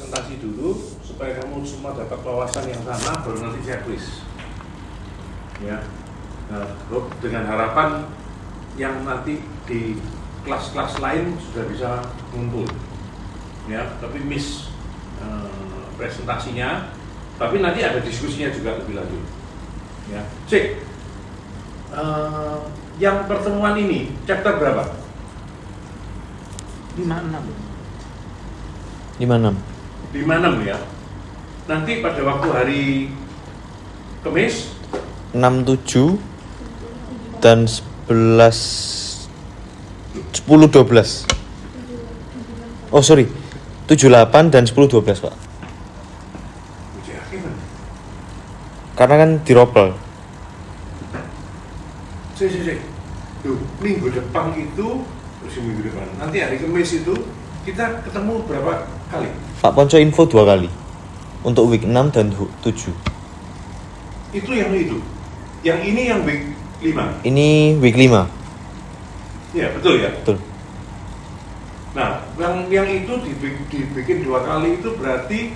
presentasi dulu supaya kamu semua dapat wawasan yang sama, baru nanti saya quiz. Ya, nah, dengan harapan yang nanti di kelas-kelas lain sudah bisa ngumpul. Ya, tapi miss presentasinya, tapi nanti ada diskusinya juga lebih lanjut. Ya, cek. Yang pertemuan ini chapter berapa? 56 ya. Nanti pada waktu hari Kamis 6, 7 dan 11 10, 12. Oh sorry, 7, 8 dan 10, 12 Pak. Karena kan diropel. Tuh, minggu depan itu, minggu depan. Nanti hari Kamis itu kita ketemu berapa kali? Pak Ponco info 2 kali. Untuk week 6 dan 7. Itu yang itu. Yang ini yang week 5. Ini week 5. Iya, betul ya? Betul. Nah, yang itu dibikin 2 kali itu berarti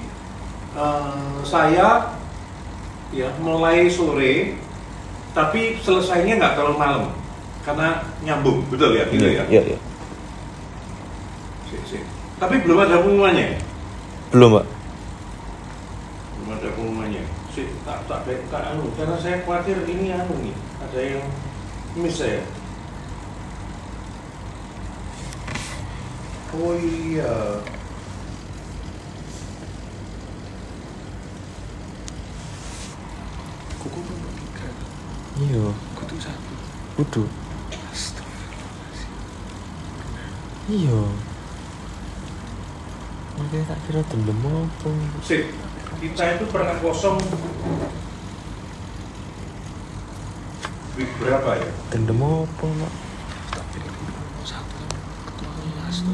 saya ya mulai sore, tapi selesainya nggak terlalu malam karena nyambung, betul ya? Gitu ya? Iya. Tapi belum ada pengumumannya. Belum Pak. Belum ada pengumumannya. Karena saya khawatir ini nih, ada yang miss saya. Oh iya. kuku pun tiga. Iya. Kudu 1. Kudu. Astagfirullahaladzim. Iya. Makanya tak kira dendam apa. Sip, kita itu pernah kosong week berapa ya? Dendam apa Pak? Tak pilih dulu 1 ketua kelas tuh.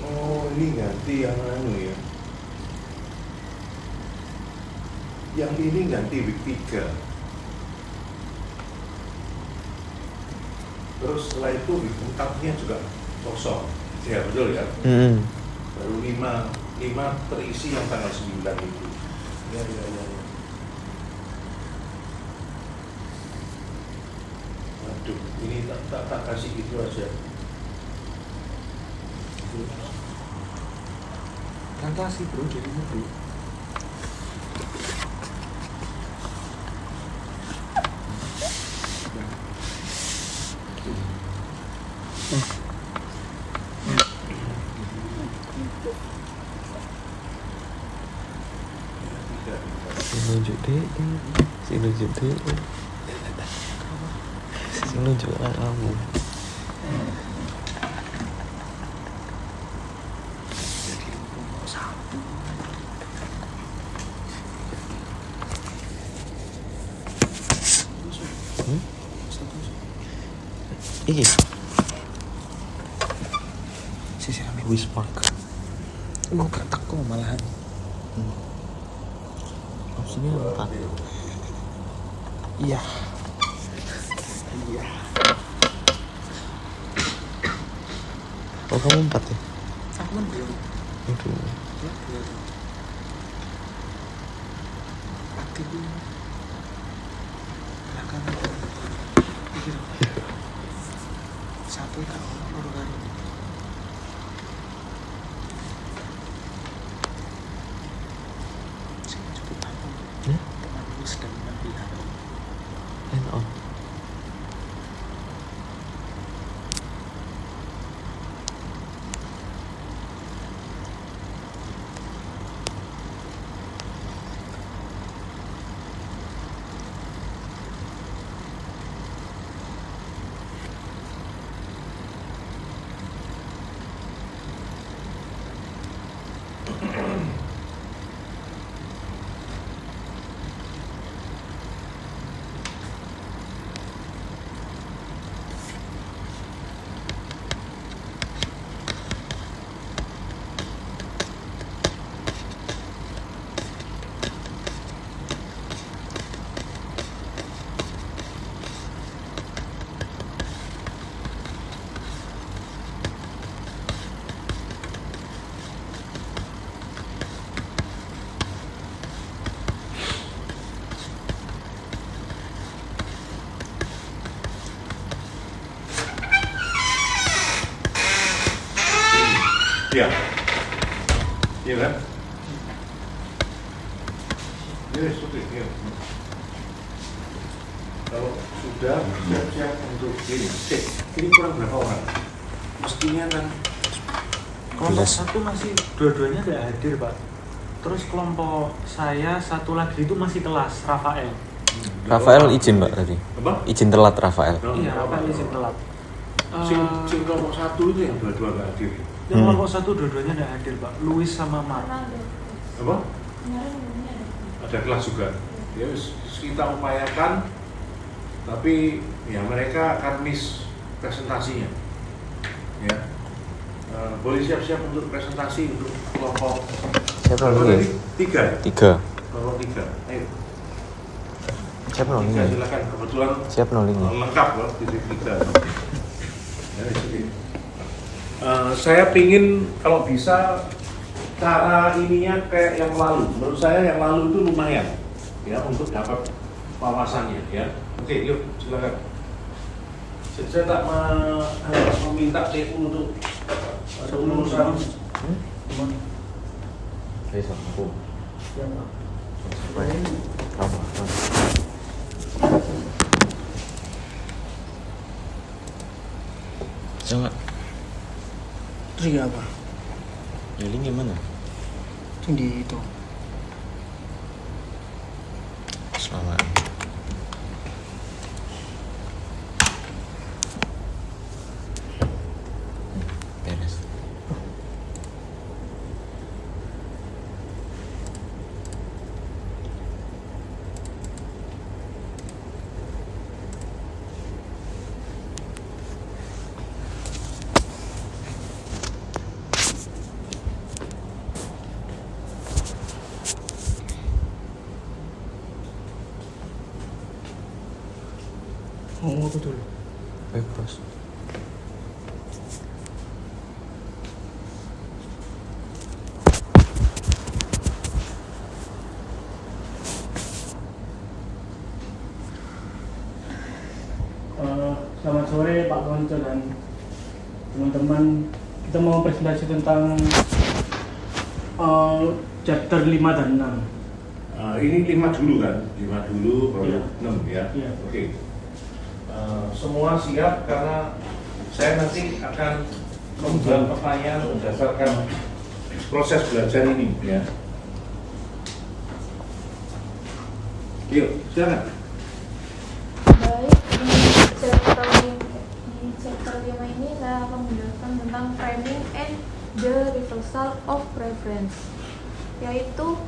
Oh, ini ganti yang ya. Yang ini ganti week 3. Terus setelah itu week 4-nya juga kosong. Ya, betul ya? Baru 5 terisi yang tanggal 9 itu. Ya. Waduh, ini tak kasih gitu aja. Kan kasih bro, dirimu bro. Nunjuk deh. Si nunjuk kamu. Jadi nomor 1. Iki Sisi ambil Wismark. mau gak teko malahan. Opsinya 4. Iya. Oh kamu 4 ya? Aku kan belum. Aduh. Aktif ini. Belakangan. Pikir. 1 gak ono loro karo. Sing cukup tahu. Ya? Temanku sedang mengambil HP. And on. Iya. Iya kan? Yes, oke. Iya. Kalau sudah siap-siap untuk ini, cek. Ini kurang berapa orang? Mestinya kan Kelompok satu masih dua-duanya tidak hadir, Pak. Terus kelompok saya satu lagi itu masih kelas Rafael. Rafael izin Mbak tadi. apa? Izin telat Rafael. Iya, Rafael izin telat. Sing kelompok satu itu yang dua-dua nggak hadir. Yang kelompok satu dua-duanya tidak hadir, Pak. Luis sama Mark. Apa? Ada kelas juga. Ya kita upayakan, tapi ya mereka akan miss presentasinya. Ya. Boleh siap-siap untuk presentasi untuk kelompok. Siapa Berapa lagi? tadi? 3 ya? 3. Kelompok 3. Ayo. Siapa 3 nolingnya? silakan. Kebetulan Siapa nolingnya? lengkap loh di 3. Ya, di sini. Saya pingin kalau bisa cara ininya kayak yang lalu. Menurut saya yang lalu itu lumayan ya untuk dapat wawasannya ya. Oke, yuk silakan. Saya tak meminta TU untuk urusan. Besok aku. Jangan. Terus apa? Yuli gimana? Di itu. Selamat. Beres. Ngomong apa dulu? Baik, Bos. Selamat sore Pak Konco dan teman-teman. Kita mau presentasi tentang chapter 5 dan 6. Ini 5 dulu kan? 5 dulu baru Iya. 6 ya? Iya. Oke. Semua siap karena saya nanti akan membuat pertanyaan berdasarkan proses belajar ini ya. Yuk, silakan. Baik, di chapter 5 ini saya akan menjelaskan tentang framing and the reversal of preference, yaitu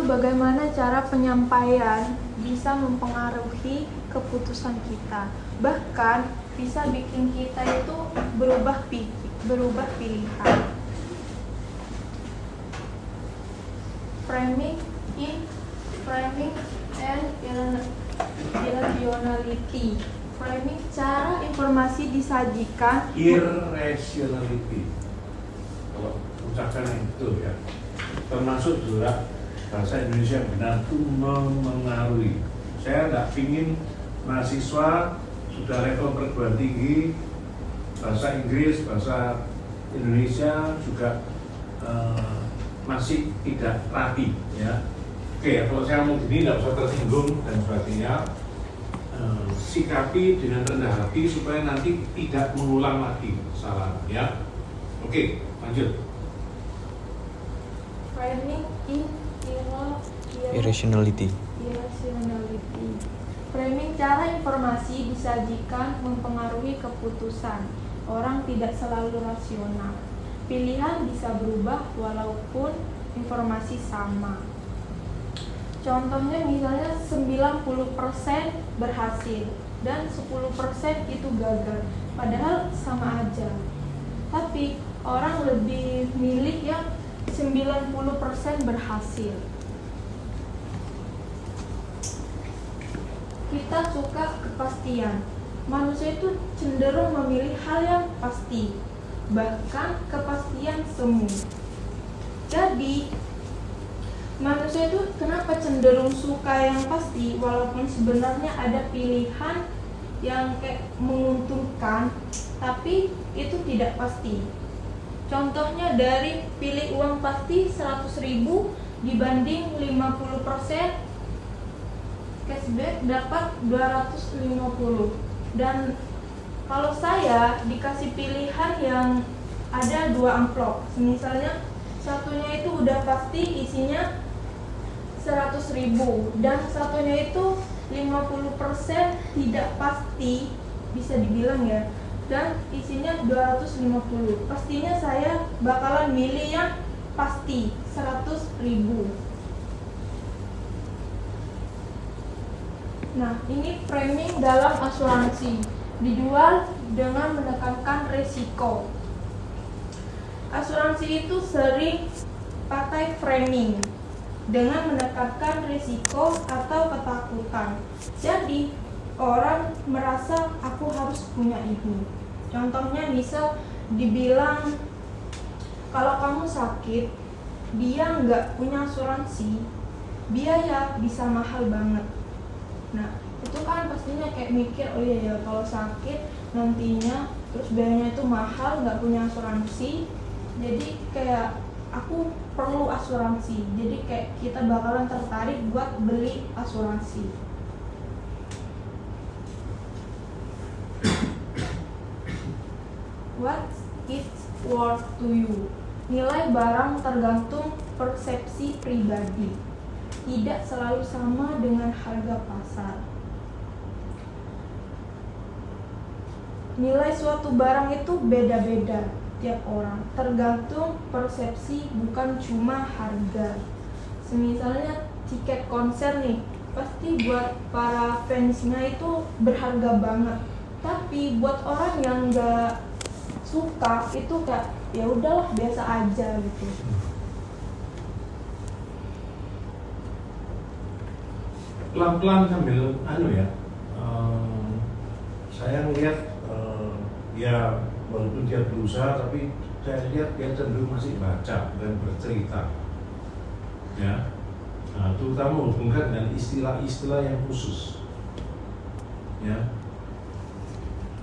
bagaimana cara penyampaian bisa mempengaruhi keputusan kita, bahkan bisa bikin kita itu berubah pilihan. Framing and irrationality. Framing, cara informasi disajikan. Irrationality. Kalau ucapkan yang betul ya. Termasuk juga bahasa Indonesia yang benar itu memengaruhi. Saya nggak ingin mahasiswa sudah level perguruan tinggi bahasa Inggris, bahasa Indonesia juga masih tidak rapi ya. Oke, kalau saya mau gini nggak usah tersinggung dan sebagainya. Sikapi dengan rendah hati supaya nanti tidak mengulang lagi kesalahan ya. Oke, lanjut. Framing in Irrationality. Framing, cara informasi disajikan mempengaruhi keputusan. Orang tidak selalu rasional. Pilihan bisa berubah walaupun informasi sama. Contohnya misalnya 90% berhasil dan 10% itu gagal. Padahal sama aja. Tapi orang lebih milih yang 90% berhasil. Kita suka kepastian. Manusia itu cenderung memilih hal yang pasti, bahkan kepastian semu. Jadi, manusia itu kenapa cenderung suka yang pasti, walaupun sebenarnya ada pilihan yang kayak menguntungkan, tapi itu tidak pasti. Contohnya dari pilih uang pasti 100.000 dibanding 50% cashback dapat 250. Dan kalau saya dikasih pilihan yang ada 2 amplop, misalnya satunya itu udah pasti isinya 100.000 dan satunya itu 50% tidak pasti, bisa dibilang ya, dan isinya 250. Pastinya saya bakalan milih yang pasti 100.000. Nah, ini framing dalam asuransi, dijual dengan menekankan risiko. Asuransi itu sering pakai framing dengan menekankan risiko atau ketakutan. Jadi orang merasa aku harus punya ini. Contohnya misal dibilang kalau kamu sakit, dia nggak punya asuransi, biaya bisa mahal banget. Nah, itu kan pastinya kayak mikir, oh iya ya kalau sakit nantinya terus biayanya itu mahal, nggak punya asuransi. Jadi kayak aku perlu asuransi. Jadi kayak kita bakalan tertarik buat beli asuransi. What it's worth to you? Nilai barang tergantung persepsi pribadi, tidak selalu sama dengan harga pasar. Nilai suatu barang itu beda-beda tiap orang, tergantung persepsi, bukan cuma harga. Semisalnya tiket konser nih, pasti buat para fansnya itu berharga banget. Tapi buat orang yang nggak suka itu kayak ya udahlah biasa aja gitu. Pelan-pelan sambil saya ngelihat ya walaupun dia berusaha, tapi saya lihat dia cenderung masih baca dan bercerita, ya. Nah, terutama hubungkan dengan istilah-istilah yang khusus, ya.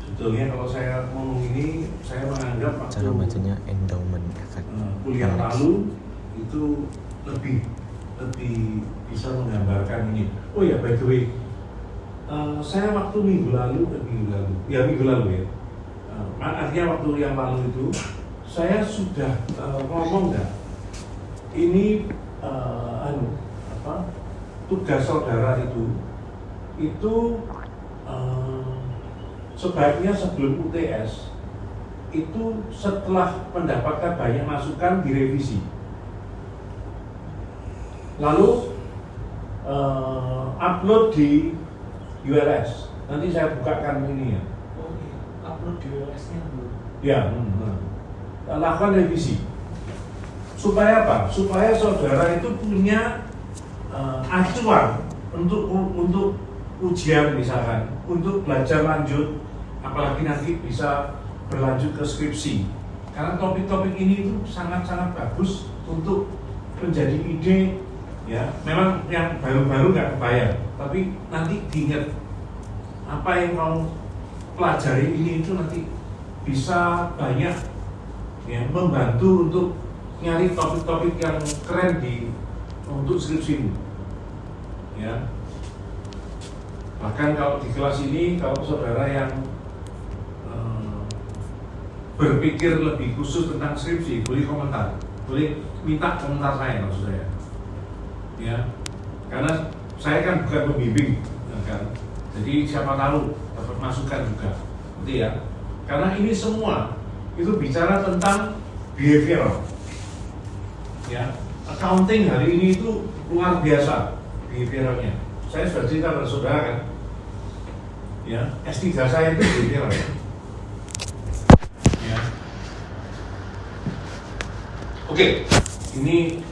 Sebetulnya kalau saya ngomong ini, saya menganggap waktu cara bacanya endowment effect. Kuliah lalu itu lebih bisa menggambarkan ini. Oh ya, by the way, saya waktu minggu lalu ya. Artinya waktu yang lalu itu saya sudah ngomong nggak, ini tugas saudara itu sebaiknya sebelum UTS itu setelah mendapatkan banyak masukan direvisi, lalu upload di ULS. Nanti saya bukakan ini ya. Upload di ULS-nya dulu. Ya, lakukan revisi. Supaya apa? Supaya saudara itu punya acuan untuk ujian misalkan, untuk belajar lanjut, apalagi nanti bisa berlanjut ke skripsi. Karena topik-topik ini itu sangat-sangat bagus untuk menjadi ide, ya. Memang yang baru-baru nggak kebayang, tapi nanti diingat apa yang mau pelajari ini itu nanti bisa banyak ya membantu untuk nyari topik-topik yang keren untuk skripsi, ya. Bahkan kalau di kelas ini, kalau saudara yang berpikir lebih khusus tentang skripsi, boleh komentar, boleh minta komentar saya, maksud saya, ya. Karena saya kan bukan pembimbing, kan. Jadi siapa tahu dapat masukan juga, gitu ya. Karena ini semua itu bicara tentang behavioral, ya. Accounting hari ini itu luar biasa behavioralnya. Saya sudah cerita pada saudara kan, ya, S3 saya itu behavioral, ya. Oke, ini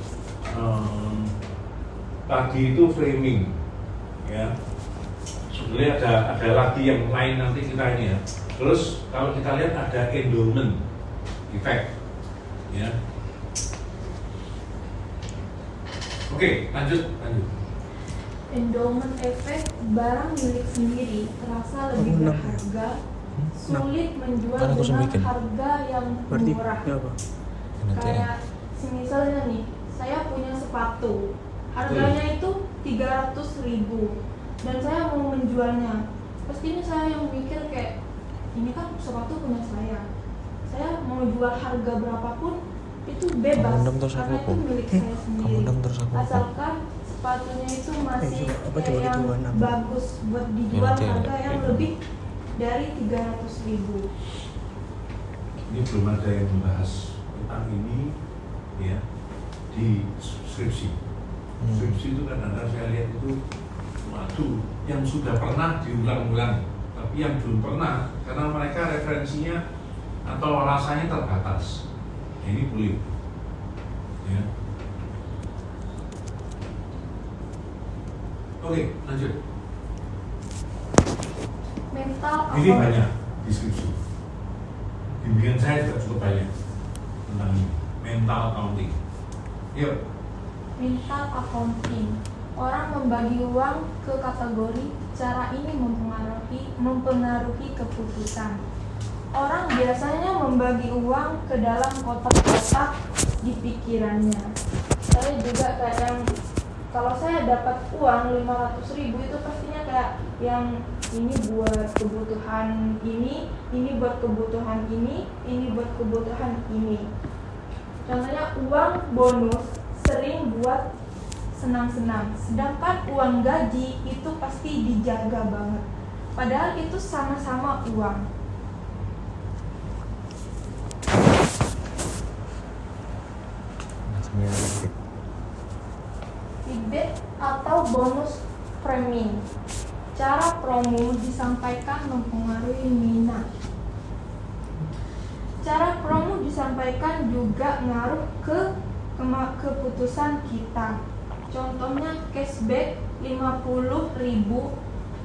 tadi itu framing, ya. Sebenarnya ada lagi yang lain nanti kita ini ya. Terus kalau kita lihat ada endowment effect, ya. Oke, lanjut. endowment efek barang milik sendiri terasa lebih berharga, sulit menjual Kan aku dengan bikin. harga yang Berarti murah. ya apa? Kayak misalnya nih, saya punya sepatu, harganya itu 300.000 dan saya mau menjualnya. Pastinya saya yang mikir kayak, ini kan sepatu punya saya mau jual harga berapapun itu bebas, Kamu terus karena aku. itu milik saya sendiri. Terus aku. Asalkan sepatunya itu masih apa kayak coba yang dijual enam? bagus buat dijual Nanti ya. harga yang lebih dari 300.000. Ini belum ada yang membahas tentang ini ya di skripsi. Skripsi itu kadang-kadang saya lihat itu waduh, yang sudah pernah diulang-ulang, tapi yang belum pernah karena mereka referensinya atau rasanya terbatas. Ya, ini boleh. Ya. Oke, lanjut. Mental Ini apa? banyak diskusi. Bimbingan saya juga cukup banyak tentang ini. Mental accounting. Yuk. Mental accounting. Orang membagi uang ke kategori, cara ini mempengaruhi keputusan. Orang biasanya membagi uang ke dalam kotak-kotak di pikirannya. Saya juga kayak yang kalau saya dapat uang 500.000 itu pastinya kayak yang ini buat kebutuhan ini buat kebutuhan ini buat kebutuhan ini. Contohnya uang bonus sering buat senang-senang, sedangkan uang gaji itu pasti dijaga banget. Padahal itu sama-sama uang. Feedback atau bonus framing. Cara promo disampaikan mempengaruhi minat. Cara promo disampaikan juga ngaruh ke keputusan kita. Contohnya cashback 50.000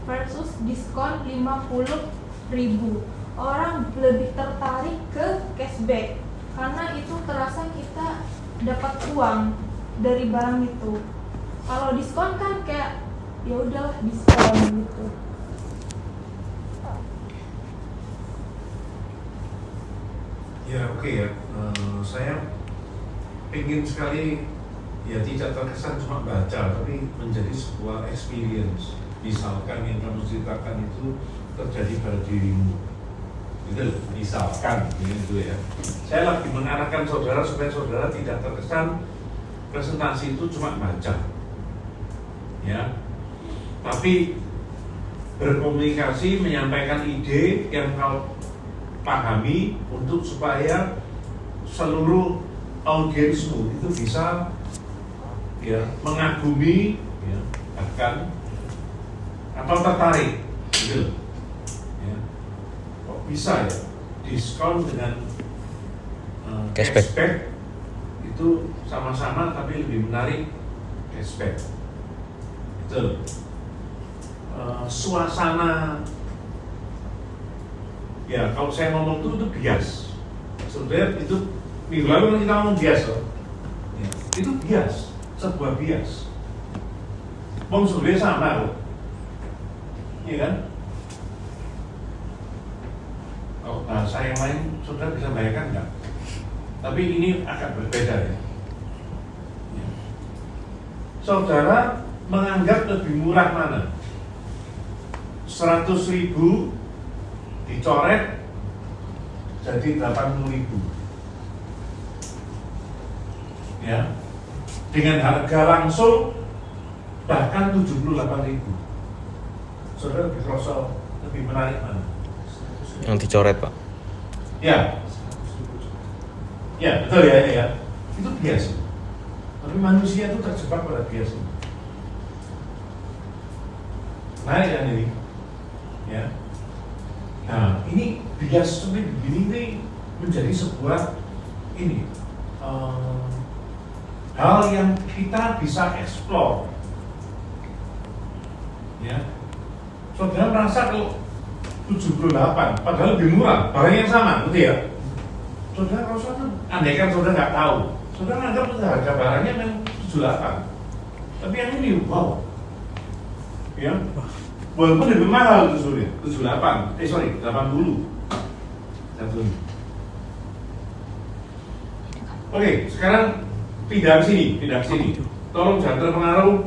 versus diskon 50.000. Orang lebih tertarik ke cashback karena itu terasa kita dapat uang dari barang itu. Kalau diskon kan kayak ya udahlah diskon gitu. Ya oke ya, saya ingin sekali ya tidak terkesan cuma baca, tapi menjadi sebuah experience. Misalkan yang kamu ceritakan itu terjadi pada dirimu, itu misalkan gitu ya. Saya lagi mengarahkan saudara supaya saudara tidak terkesan presentasi itu cuma baca, ya. Tapi berkomunikasi, menyampaikan ide yang kau pahami untuk supaya seluruh audiensmu itu bisa ya mengagumi ya, bahkan atau tertarik gitu ya. Kok bisa ya diskon dengan cashback itu sama-sama tapi lebih menarik cashback itu suasana ya. Kalau saya ngomong itu bias sebenarnya, itu minggu lalu kita ngomong bias loh ya, itu bias, sebuah bias ngomong sebenarnya sama loh, iya kan? Kalau bahasa yang lain saudara bisa bayangkan nggak? Tapi ini agak berbeda ya. Saudara menganggap lebih murah mana? 100.000 dicoret jadi 80.000 ya, dengan harga langsung bahkan 78.000. Saudara lebih kerasa lebih menarik mana? Yang dicoret, Pak. Ya, ya betul ya, ya. Itu biasa. Tapi manusia itu terjebak pada bias ini. Menarik kan ini? Ya. Nah, ini bias seperti begini ini menjadi sebuah ini hal yang kita bisa eksplor. Ya. Saudara merasa kalau 78 padahal lebih murah, barang yang sama, betul ya? Saudara merasa tuh, andaikan saudara nggak tahu, saudara anggap harga barangnya memang 78. Tapi yang ini, wow, ya. Walaupun lebih mahal itu sebenarnya, 80 satunya. Oke, sekarang pindah ke sini. Tolong jangan terpengaruh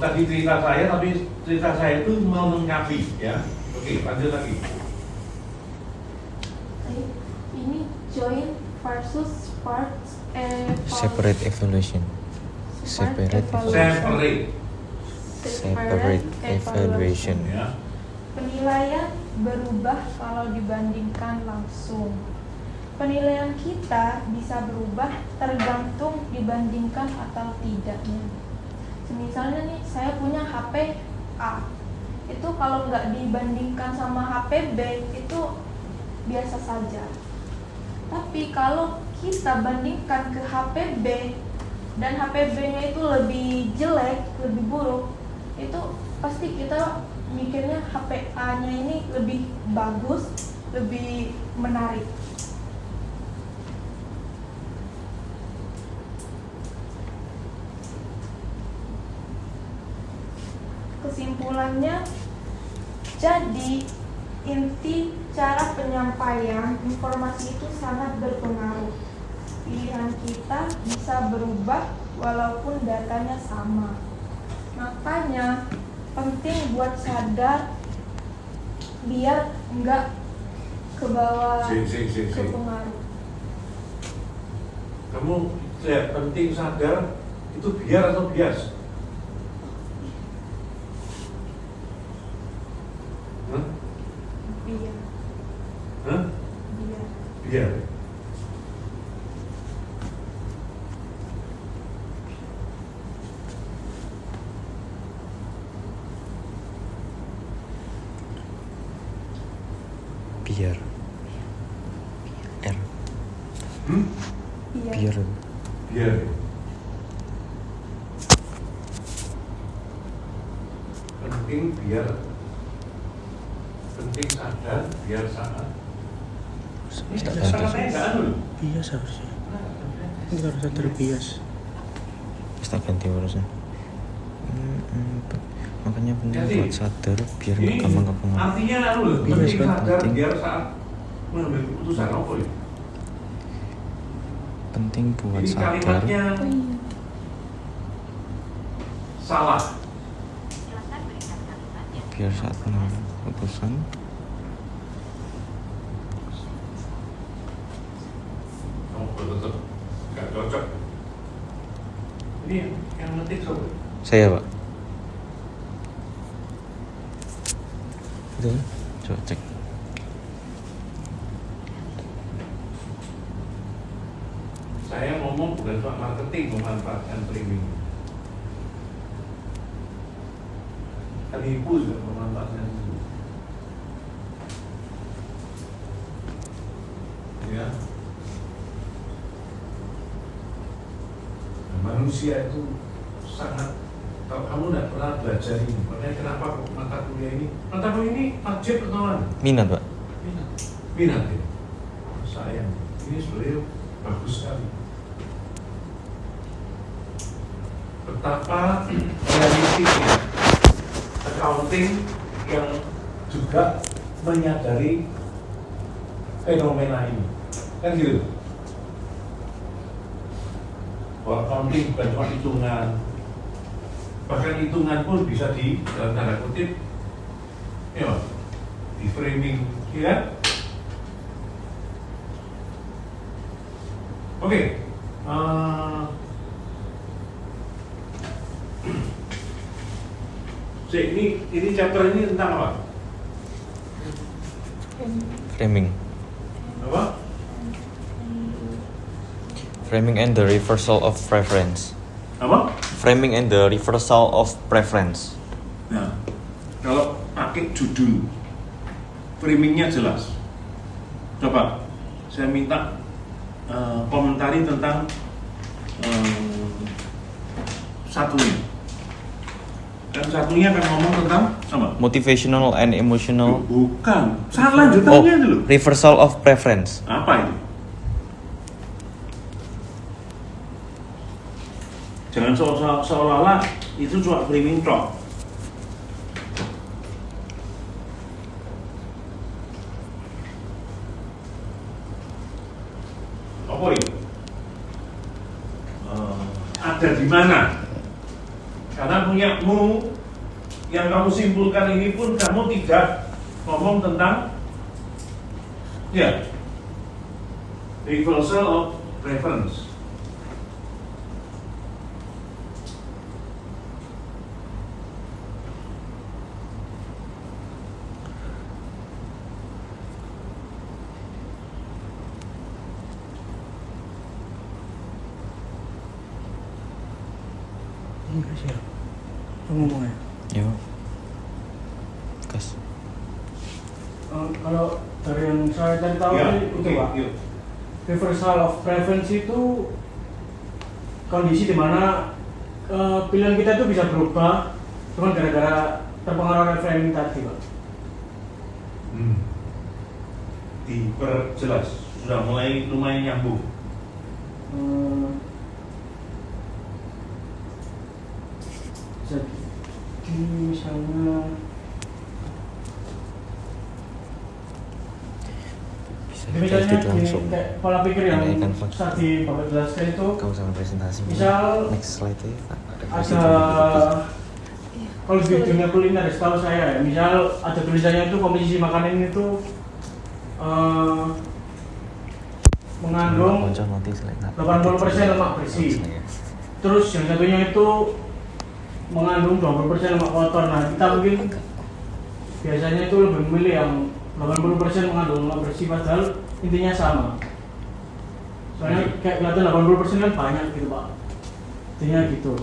tadi cerita saya, tapi cerita saya itu melengkapi ya. Oke, lanjut lagi. Ini join versus Separate evaluation. Separate evaluation. Ya. Penilaian berubah kalau dibandingkan langsung. Penilaian kita bisa berubah tergantung dibandingkan atau tidaknya. Misalnya nih, saya punya HP A. Itu kalau nggak dibandingkan sama HP B, itu biasa saja. Tapi kalau kita bandingkan ke HP B dan HP B-nya itu lebih jelek, lebih buruk, itu pasti kita mikirnya HP A-nya ini lebih bagus, lebih menarik. Kesimpulannya, jadi inti cara penyampaian informasi itu sangat berpengaruh. Pilihan kita bisa berubah walaupun datanya sama. Makanya penting buat sadar biar enggak ke bawah ke pengaruh. Kamu penting sadar itu biar atau bias? Biar. Biar. R. Biar. Biar. Penting biar. Penting sadar biar saat. Bias harusnya. Ini harusnya terbias. Kita ganti urusan. Makanya penting buat sadar biar nggak gampang kepengaruh. Artinya penting sadar biar saat mengambil keputusan apa ya? Penting buat Ini sadar kalimatnya salah. biar saat mengambil keputusan Tetap nggak cocok. Ini yang ngetik siapa? saya, Pak. Betul? Coba cek. Saya ngomong bukan soal marketing memanfaatkan framing. Kan ibu juga memanfaatkan itu. Ya. Manusia itu sangat, kalau kamu tidak pernah belajar ini, makanya kenapa mata kuliah ini wajib pertama? Minat, Pak. Minat ya. Sayang, ini sebenarnya bagus sekali. Betapa realistisnya accounting yang juga menyadari fenomena ini, kan gitu. Bahwa accounting bukan cuma hitungan, bahkan hitungan pun bisa di dalam tanda kutip, ya, di framing, ya kan? Oke, ini chapter ini tentang apa? Framing. Apa? Framing and the reversal of preference. Apa? Framing and the reversal of preference. Nah, kalau pakai judul, framingnya jelas. Coba, saya minta komentari tentang satunya. Kan satunya kan ngomong tentang apa? Motivational and emotional. Bukan. Saat lanjutannya dulu. Reversal of preference. Apa itu? Jangan seolah-olah itu cuma framing talk. apa ya? Ada di mana? Karena punyamu yang kamu simpulkan ini pun kamu tidak ngomong tentang ya reversal of preference. Ngomongnya. Yo. Kas. Kalau dari yang saya cari tahu Ya, itu oke, Pak, yuk. reversal of preference itu kondisi di mana pilihan kita itu bisa berubah cuma gara-gara terpengaruh oleh framing tadi, Pak. Diperjelas, sudah mulai lumayan nyambung. Jadi misalnya Bisa misalnya edit gini, langsung. kayak pola pikir yang Ini kan fakta. tadi Bapak jelaskan itu Kau sama presentasi. misal Next slide ya. ada kalau di dunia kuliner setahu saya ya, misal ada tulisannya itu komposisi makanan itu mengandung 80% lemak bersih. Terus yang satunya itu mengandung 20% lemak kotor. Nah, kita mungkin biasanya itu lebih memilih yang 80% mengandung lemak bersih padahal intinya sama. Soalnya kayak kelihatan 80% kan banyak gitu, Pak. Intinya gitu.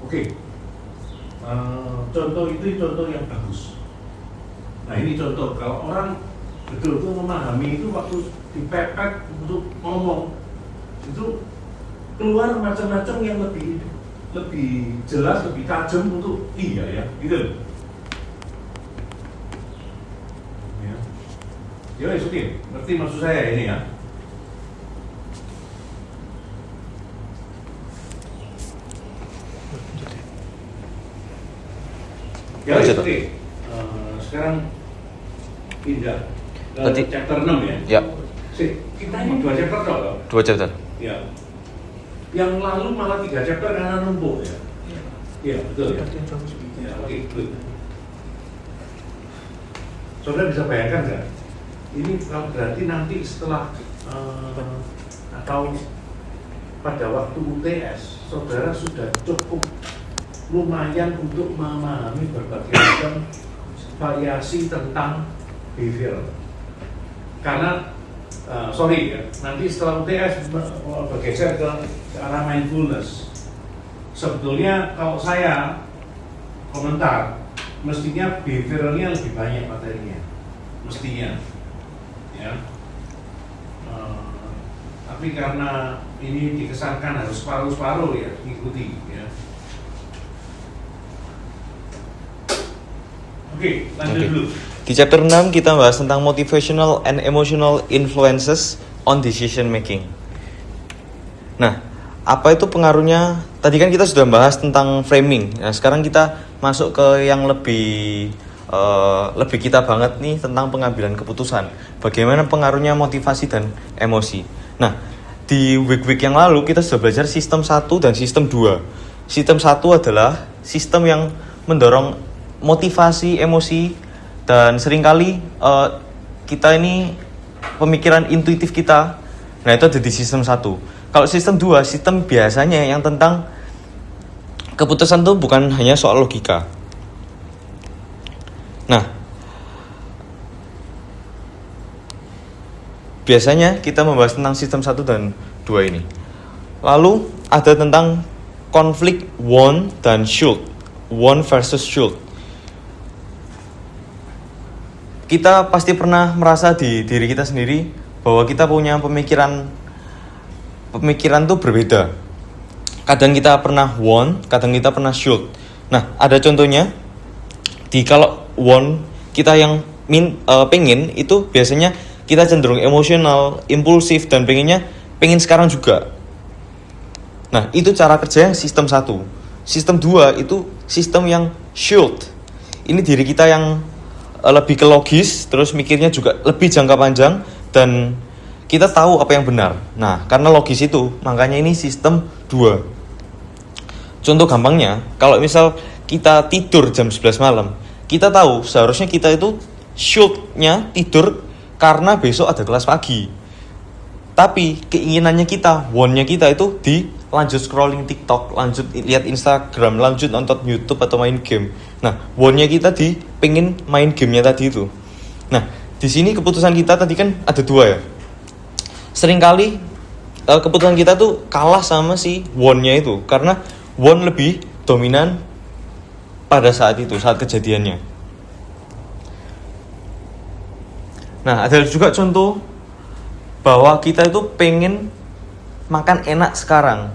Oke. Contoh itu contoh yang bagus. Nah, ini contoh kalau orang betul-betul memahami itu waktu dipepet untuk ngomong itu keluar macam-macam yang lebih jelas, lebih tajam untuk iya ya, gitu. Ya, ya ikutin, ngerti maksud saya ini ya. Ya ikutin. Sekarang pindah ke chapter 6 ya. Ya. Kita ini 2 chapter toh. 2 chapter. Ya. Yang lalu malah 3 chapter karena numpuk ya. Iya, betul ya. Ya, oke, good. Saudara bisa bayangkan nggak? Ini kalau berarti nanti setelah atau pada waktu UTS, saudara sudah cukup lumayan untuk memahami berbagai macam variasi tentang behavior. Karena sorry ya, nanti setelah UTS bergeser ke arah mindfulness. Sebetulnya kalau saya komentar, mestinya behavioralnya lebih banyak materinya, mestinya, ya. Tapi karena ini dikesankan harus separuh-separuh ya, ikuti ya. Oke, lanjut dulu. Di chapter 6 kita bahas tentang motivational and emotional influences on decision making. Nah, apa itu pengaruhnya? Tadi kan kita sudah bahas tentang framing. Nah, sekarang kita masuk ke yang lebih kita banget nih tentang pengambilan keputusan. Bagaimana pengaruhnya motivasi dan emosi. Nah, di week-week yang lalu kita sudah belajar sistem 1 dan sistem 2. Sistem 1 adalah sistem yang mendorong motivasi, emosi, dan seringkali kita ini pemikiran intuitif kita, nah itu ada di sistem 1. Kalau sistem 2, sistem biasanya yang tentang keputusan itu bukan hanya soal logika. Nah, biasanya kita membahas tentang sistem 1 dan 2 ini. Lalu ada tentang konflik want dan should, want versus should. Kita pasti pernah merasa di diri kita sendiri bahwa kita punya pemikiran tuh berbeda. Kadang kita pernah want, kadang kita pernah should. Nah, ada contohnya di kalau want kita yang pengen itu biasanya kita cenderung emosional, impulsif dan pengen sekarang juga. Nah, itu cara kerja yang sistem 1. Sistem 2 itu sistem yang should. Ini diri kita yang lebih ke logis, terus mikirnya juga lebih jangka panjang, dan kita tahu apa yang benar. Nah, karena logis itu, makanya ini sistem 2. Contoh gampangnya, kalau misal kita tidur jam 11 malam, kita tahu seharusnya kita itu should-nya tidur karena besok ada kelas pagi. Tapi keinginannya kita, want-nya kita itu di lanjut scrolling TikTok, lanjut lihat Instagram, lanjut nonton YouTube atau main game. Nah, want-nya kita di pengen main gamenya tadi itu. Nah, di sini keputusan kita tadi kan ada 2 ya. Seringkali keputusan kita tuh kalah sama si want-nya itu, karena want lebih dominan pada saat itu, saat kejadiannya. Nah, ada juga contoh bahwa kita itu pengen makan enak sekarang.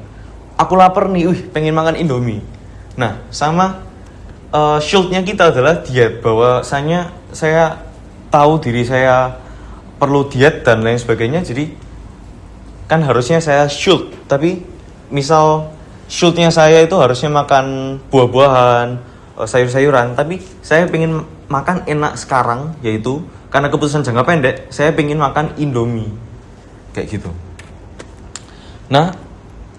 Aku lapar nih, pengen makan Indomie. Nah, sama should-nya kita adalah diet, bahwasanya saya tahu diri saya perlu diet dan lain sebagainya, jadi kan harusnya saya should, tapi misal should-nya saya itu harusnya makan buah-buahan, sayur-sayuran, tapi saya pengen makan enak sekarang, yaitu karena keputusan jangka pendek, saya pengen makan Indomie. Kayak gitu. Nah,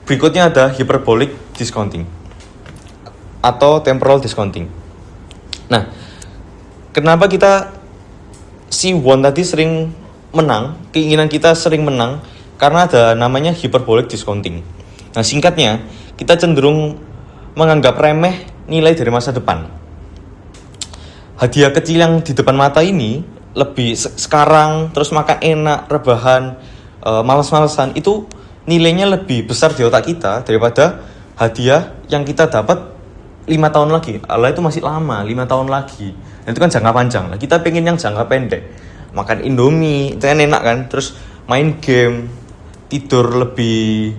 berikutnya ada hyperbolic discounting atau temporal discounting. Nah, kenapa kita si want tadi sering menang, keinginan kita sering menang, karena ada namanya hyperbolic discounting. Nah, singkatnya, kita cenderung menganggap remeh nilai dari masa depan. Hadiah kecil yang di depan mata ini lebih sekarang, terus makan enak, rebahan, malas-malasan, itu nilainya lebih besar di otak kita daripada hadiah yang kita dapat 5 tahun lagi. Allah itu masih lama, 5 tahun lagi. Nah, itu kan jangka panjang. Nah, kita pengen yang jangka pendek. Makan Indomie, itu kan enak kan. Terus main game, tidur lebih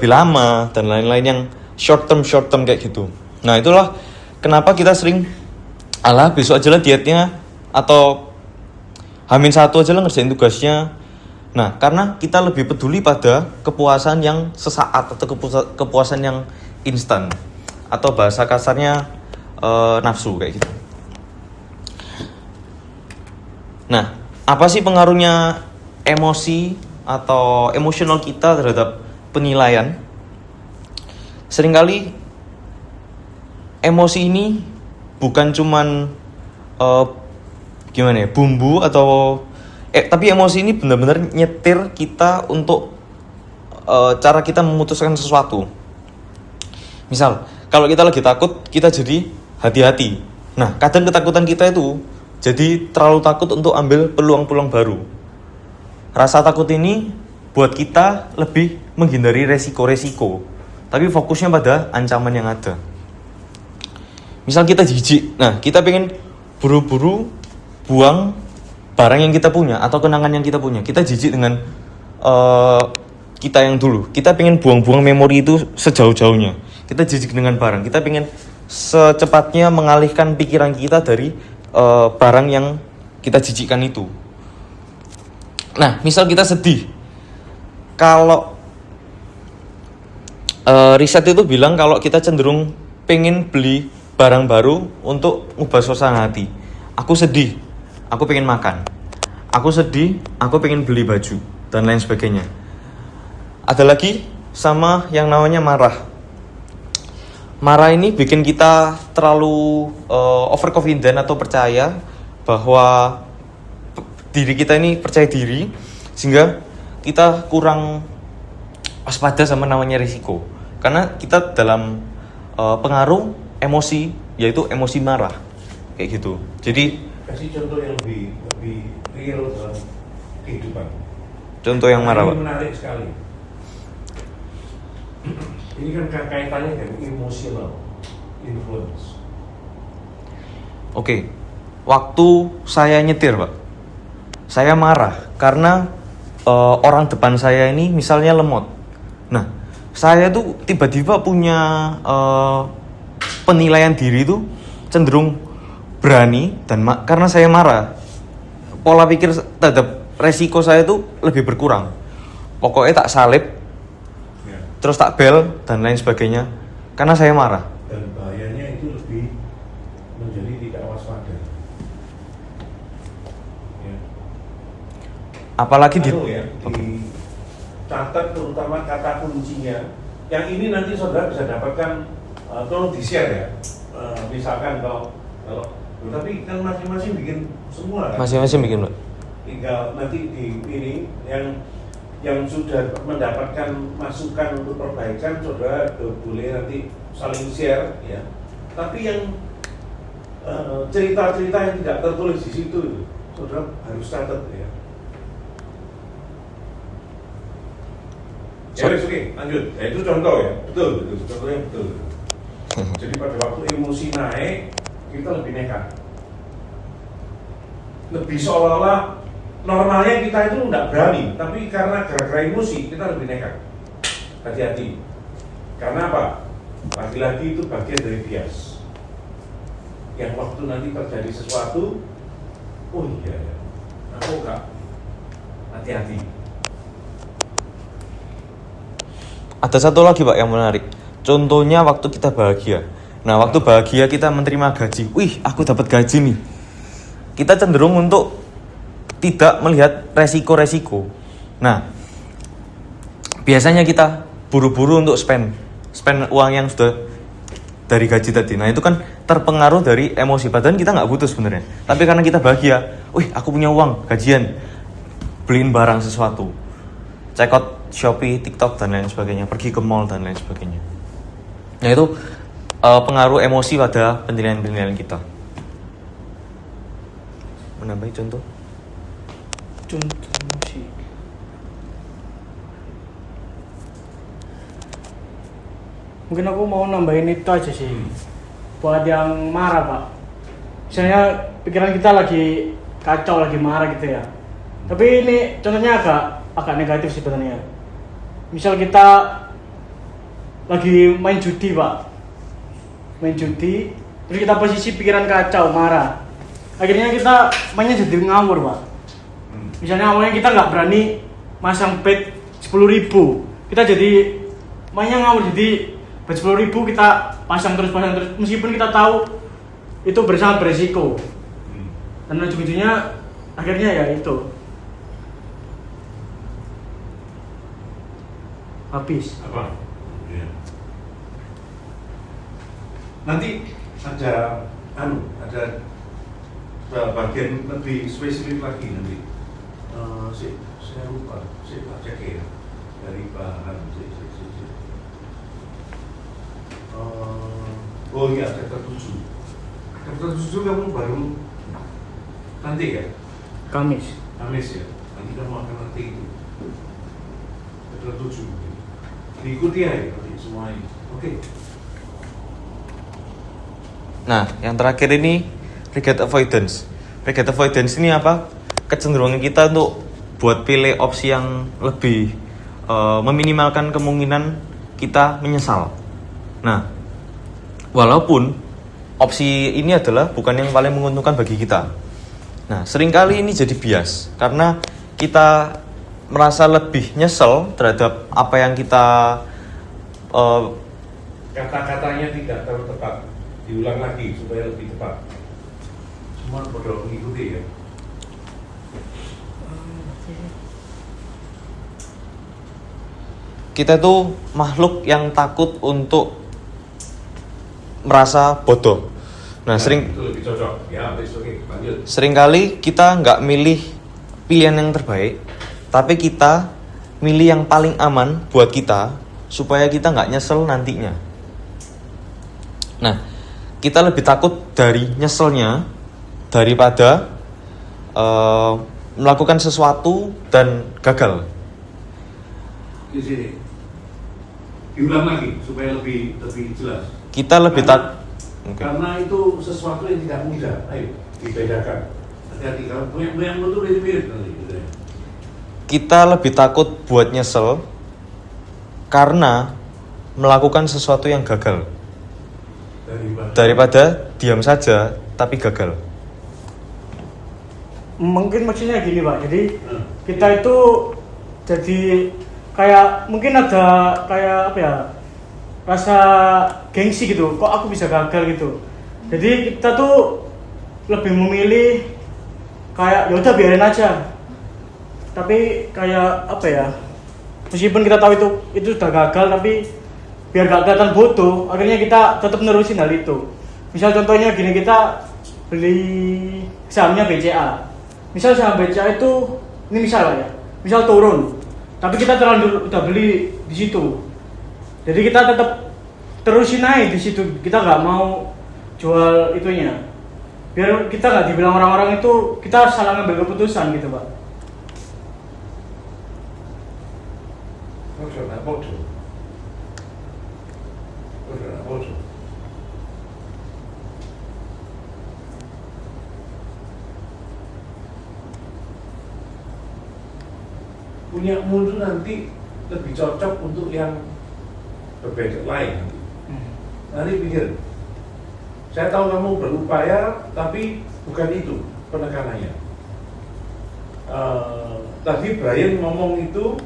lama, dan lain-lain yang short term kayak gitu. Nah, itulah kenapa kita sering besok aja lah dietnya, atau H-1 aja lah ngerjain tugasnya. Nah, karena kita lebih peduli pada kepuasan yang sesaat atau kepuasan yang instan, atau bahasa kasarnya nafsu kayak gitu. Nah, apa sih pengaruhnya emosi atau emosional kita terhadap penilaian? Seringkali emosi ini bukan cuman bumbu atau tapi emosi ini benar-benar nyetir kita untuk cara kita memutuskan sesuatu. Misal, kalau kita lagi takut, kita jadi hati-hati. Nah, kadang ketakutan kita itu jadi terlalu takut untuk ambil peluang-peluang baru. Rasa takut ini buat kita lebih menghindari resiko-resiko, tapi fokusnya pada ancaman yang ada. Misal kita jijik, nah kita pengen buru-buru buang barang yang kita punya atau kenangan yang kita punya. Kita jijik dengan kita yang dulu. Kita pengen buang-buang memori itu sejauh-jauhnya. Kita jijik dengan barang. Kita pengen secepatnya mengalihkan pikiran kita dari barang yang kita jijikkan itu. Nah, misal kita sedih. Kalau riset itu bilang kalau kita cenderung pengen beli barang baru untuk ngubah suasana hati. Aku sedih, aku pengen makan. Aku sedih, aku pengen beli baju, dan lain sebagainya. Ada lagi sama yang namanya marah. Marah ini bikin kita terlalu overconfident atau percaya bahwa diri kita ini percaya diri, sehingga kita kurang waspada sama namanya risiko. Karena kita dalam pengaruh emosi, yaitu emosi marah, kayak gitu. Jadi kasih contoh yang lebih real dalam kehidupan. Contoh yang marah, Pak. Ini menarik sekali. Ini kan kaitannya dengan emotional influence. Oke, waktu saya nyetir, Pak, saya marah karena orang depan saya ini misalnya lemot. Nah, saya tuh tiba-tiba punya penilaian diri itu cenderung berani, dan karena saya marah, pola pikir terhadap resiko saya itu lebih berkurang. Pokoknya tak salib, Ya. terus tak bel, dan lain sebagainya, karena saya marah. Dan bahayanya itu lebih menjadi tidak waspada. Apalagi di catat terutama kata kuncinya. Yang ini nanti saudara bisa dapatkan, tolong di-share ya. Misalkan kalau tapi kan masing-masing bikin semua kan? Masing-masing bikin, Pak. Tinggal nanti di ini yang sudah mendapatkan masukan untuk perbaikan, saudara boleh nanti saling share ya. Tapi yang cerita-cerita yang tidak tertulis di situ, saudara harus catat ya. Oke, lanjut. Ya, itu contoh ya, betul. Contohnya betul. Jadi pada waktu emosi naik, kita lebih nekat. Lebih seolah-olah normalnya kita itu nggak berani, tapi karena gara-gara emosi kita lebih nekat. Hati-hati. Karena apa? Lagi-lagi itu bagian dari bias. Yang waktu nanti terjadi sesuatu, oh iya, aku nggak. Hati-hati. Ada satu lagi Pak yang menarik. Contohnya waktu kita bahagia. Nah, waktu bahagia kita menerima gaji. Wih, aku dapat gaji nih. Kita cenderung untuk tidak melihat resiko-resiko. Nah, biasanya kita buru-buru untuk spend uang yang sudah dari gaji tadi. Nah, itu kan terpengaruh dari emosi. Padahal kita nggak butuh sebenarnya. Tapi karena kita bahagia, wih, aku punya uang, gajian, beliin barang sesuatu. Check out Shopee, TikTok, dan lain sebagainya, pergi ke mall, dan lain sebagainya. Nah, itu pengaruh emosi pada penilaian-penilaian kita. Menambahi contoh emosi. Mungkin aku mau nambahin itu aja sih. Buat yang marah, Pak. Misalnya pikiran kita lagi kacau, lagi marah gitu ya. Tapi ini contohnya agak negatif sebenarnya. Misal kita lagi main judi, Pak. Main judi, terus kita posisi pikiran kacau, marah. Akhirnya kita mainnya jadi ngawur, Pak. Misalnya awalnya kita nggak berani masang bet 10.000, kita jadi mainnya ngawur, jadi bet 10.000 kita pasang terus, meskipun kita tahu itu sangat beresiko. Dan ujung-ujungnya akhirnya ya itu habis. Apa? Ya. Nanti ada bagian lebih spesifik lagi nanti. Saya lupa, saya cek ya dari bahan. Oh iya, chapter 7. Chapter 7 kamu baru nanti ya? Kamis ya? Nanti kamu akan ngerti itu. Chapter 7. Diikuti ya nanti semuanya. Oke. Nah, yang terakhir ini regret avoidance. Regret avoidance ini apa? Kecenderungan kita untuk buat pilih opsi yang lebih meminimalkan kemungkinan kita menyesal. Nah, walaupun opsi ini adalah bukan yang paling menguntungkan bagi kita. Nah, seringkali ini jadi bias karena kita merasa lebih nyesel terhadap apa yang kita kata-katanya tidak terlalu tepat, diulang lagi supaya lebih tepat. Semua bodoh mengikuti ya. Kita tuh makhluk yang takut untuk merasa bodoh. Nah, itu lebih cocok. Ya, oke, lanjut. Seringkali kita nggak milih pilihan yang terbaik, tapi kita milih yang paling aman buat kita supaya kita nggak nyesel nantinya. Nah, kita lebih takut dari nyeselnya daripada melakukan sesuatu dan gagal. Di sini diulang lagi supaya lebih jelas. Kita lebih karena itu sesuatu yang tidak mudah. Ayo dibedakan. Hati-hati kalau yang itu mirip-mirip nanti. Gitu ya. Kita lebih takut buat nyesel karena melakukan sesuatu yang gagal daripada diam saja tapi gagal. Mungkin maksudnya gini, Pak. Jadi kita itu jadi kayak mungkin ada kayak apa ya, rasa gengsi gitu, kok aku bisa gagal gitu. Jadi kita tuh lebih memilih kayak ya udah biarin aja, tapi kayak apa ya, meskipun kita tahu itu sudah gagal, tapi biar gak kelihatan bodoh, akhirnya kita tetap nerusin hal itu. Misal contohnya gini, kita beli sahamnya BCA. Misal saham BCA itu, ini misal lah ya, misal turun, tapi kita terlanjur udah beli di situ. Jadi kita tetap terusin naik di situ, kita nggak mau jual itunya. Biar kita nggak dibilang orang-orang itu kita salah ngambil keputusan gitu, Pak. Punyamu itu nanti lebih cocok untuk yang berbeda lain nanti. Nanti pikir, saya tahu kamu berupaya, tapi bukan itu penekanannya. Tadi Brian ngomong itu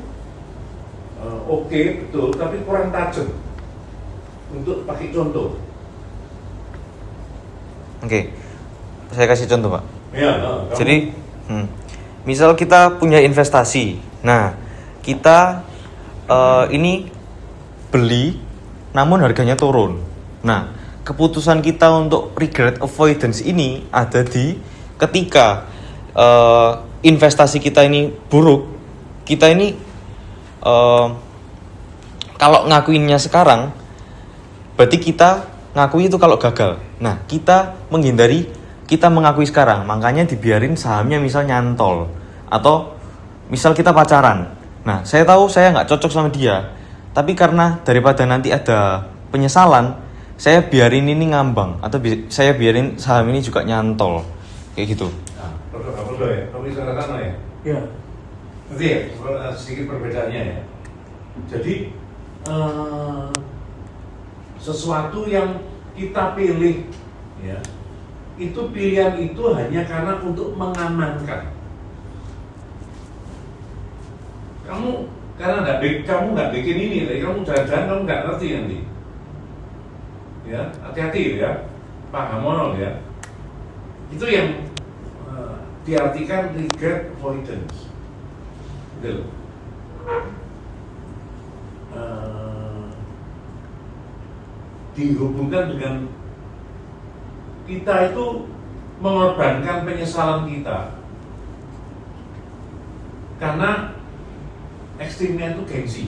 oke, betul, tapi kurang tajam untuk pakai contoh. Oke, saya kasih contoh Pak. Ya, Jadi, misal kita punya investasi, nah kita ini beli, namun harganya turun. Nah, keputusan kita untuk regret avoidance ini ada di ketika investasi kita ini buruk, kita ini kalau ngakuinnya sekarang, berarti kita ngakui itu kalau gagal. Nah, kita menghindari, kita mengakui sekarang, makanya dibiarin sahamnya misal nyantol. Atau misal kita pacaran, nah saya tahu saya nggak cocok sama dia, tapi karena daripada nanti ada penyesalan, saya biarin ini ngambang, atau saya biarin saham ini juga nyantol, kayak gitu. Nah, betul ya, kamu bisa katakan ya? Iya. Nanti ya, sedikit perbedaannya ya. Jadi sesuatu yang kita pilih, ya, itu pilihan itu hanya karena untuk mengamankan. Kamu karena kamu nggak bikin ini, tapi kamu jalan-jalan kamu nggak ngerti nanti. Ya, hati-hati ya, Pak Hamono ya. Itu yang diartikan regret avoidance. Gitu. Dihubungkan dengan kita itu mengorbankan penyesalan kita karena ekstrimnya itu gengsi.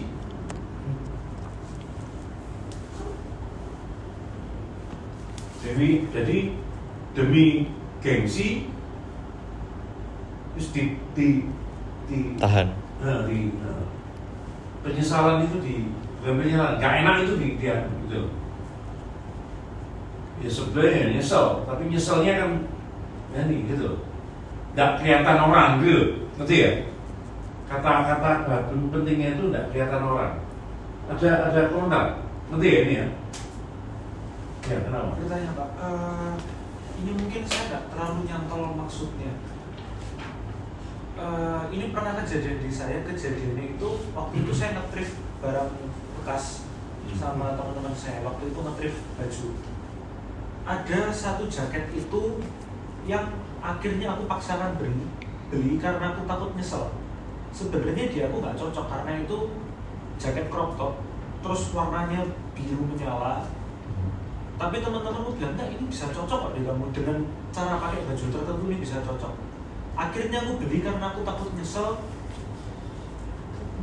Jadi demi gengsi terus Tahan. Penyesalan itu penyesalan nggak enak itu dia gitu. Ya sebenarnya nyesel, tapi nyeselnya kan ya nih gitu, nggak kelihatan orang gitu, ngerti ya? Kata-kata pentingnya itu nggak kelihatan orang. Ada komentar, ngerti ya ini ya? Ya kenapa? Bertanya Pak, ini mungkin saya nggak terlalu nyantol maksudnya. Ini pernah kejadian di saya, kejadiannya itu waktu itu saya nge-thrift barang bekas sama teman-teman saya. Waktu itu nge-thrift baju. Ada satu jaket itu yang akhirnya aku paksakan beli karena aku takut nyesel. Sebenarnya di aku nggak cocok karena itu jaket crop top, terus warnanya biru menyala. Tapi teman-temanku bilang enggak, ini bisa cocok kok di kamu, dengan cara pakai baju tertentu ini bisa cocok. Akhirnya aku beli karena aku takut nyesel,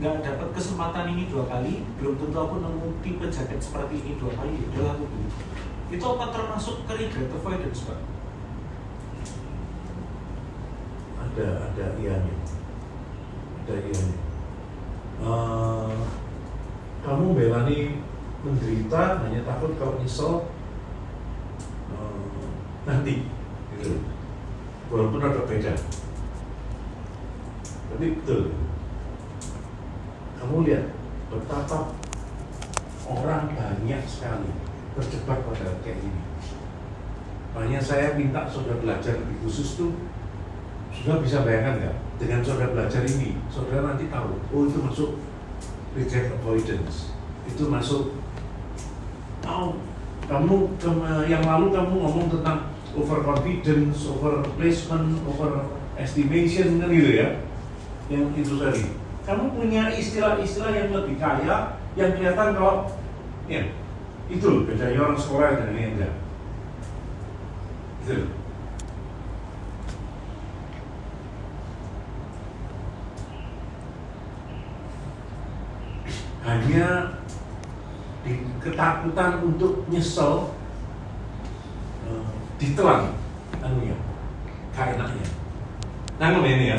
nggak dapat kesempatan ini 2 kali, belum tentu aku nemu tipe jaket seperti ini 2 kali, udah aku beli. Itu apa termasuk ke regret avoidance, Pak? Ada ianya. Kamu belani menderita hanya takut kalau nyesel nanti, gitu. Walaupun ada beda. Tapi betul. Kamu lihat betapa orang banyak sekali terjebak pada kayak ini. Makanya saya minta saudara belajar lebih khusus tuh. Sudah bisa bayangkan nggak? Dengan saudara belajar ini, saudara nanti tahu, oh itu masuk regret avoidance, itu masuk. Kamu yang lalu kamu ngomong tentang overconfidence, overplacement, overestimation kan gitu ya. yang itu tadi. Kamu punya istilah-istilah yang lebih kaya, yang kelihatan kalau ya itu loh bedanya orang sekolah dan ini enggak. Gitu. Hanya ketakutan untuk nyesel ditelan anunya, gak enaknya. Nanggung ini ya.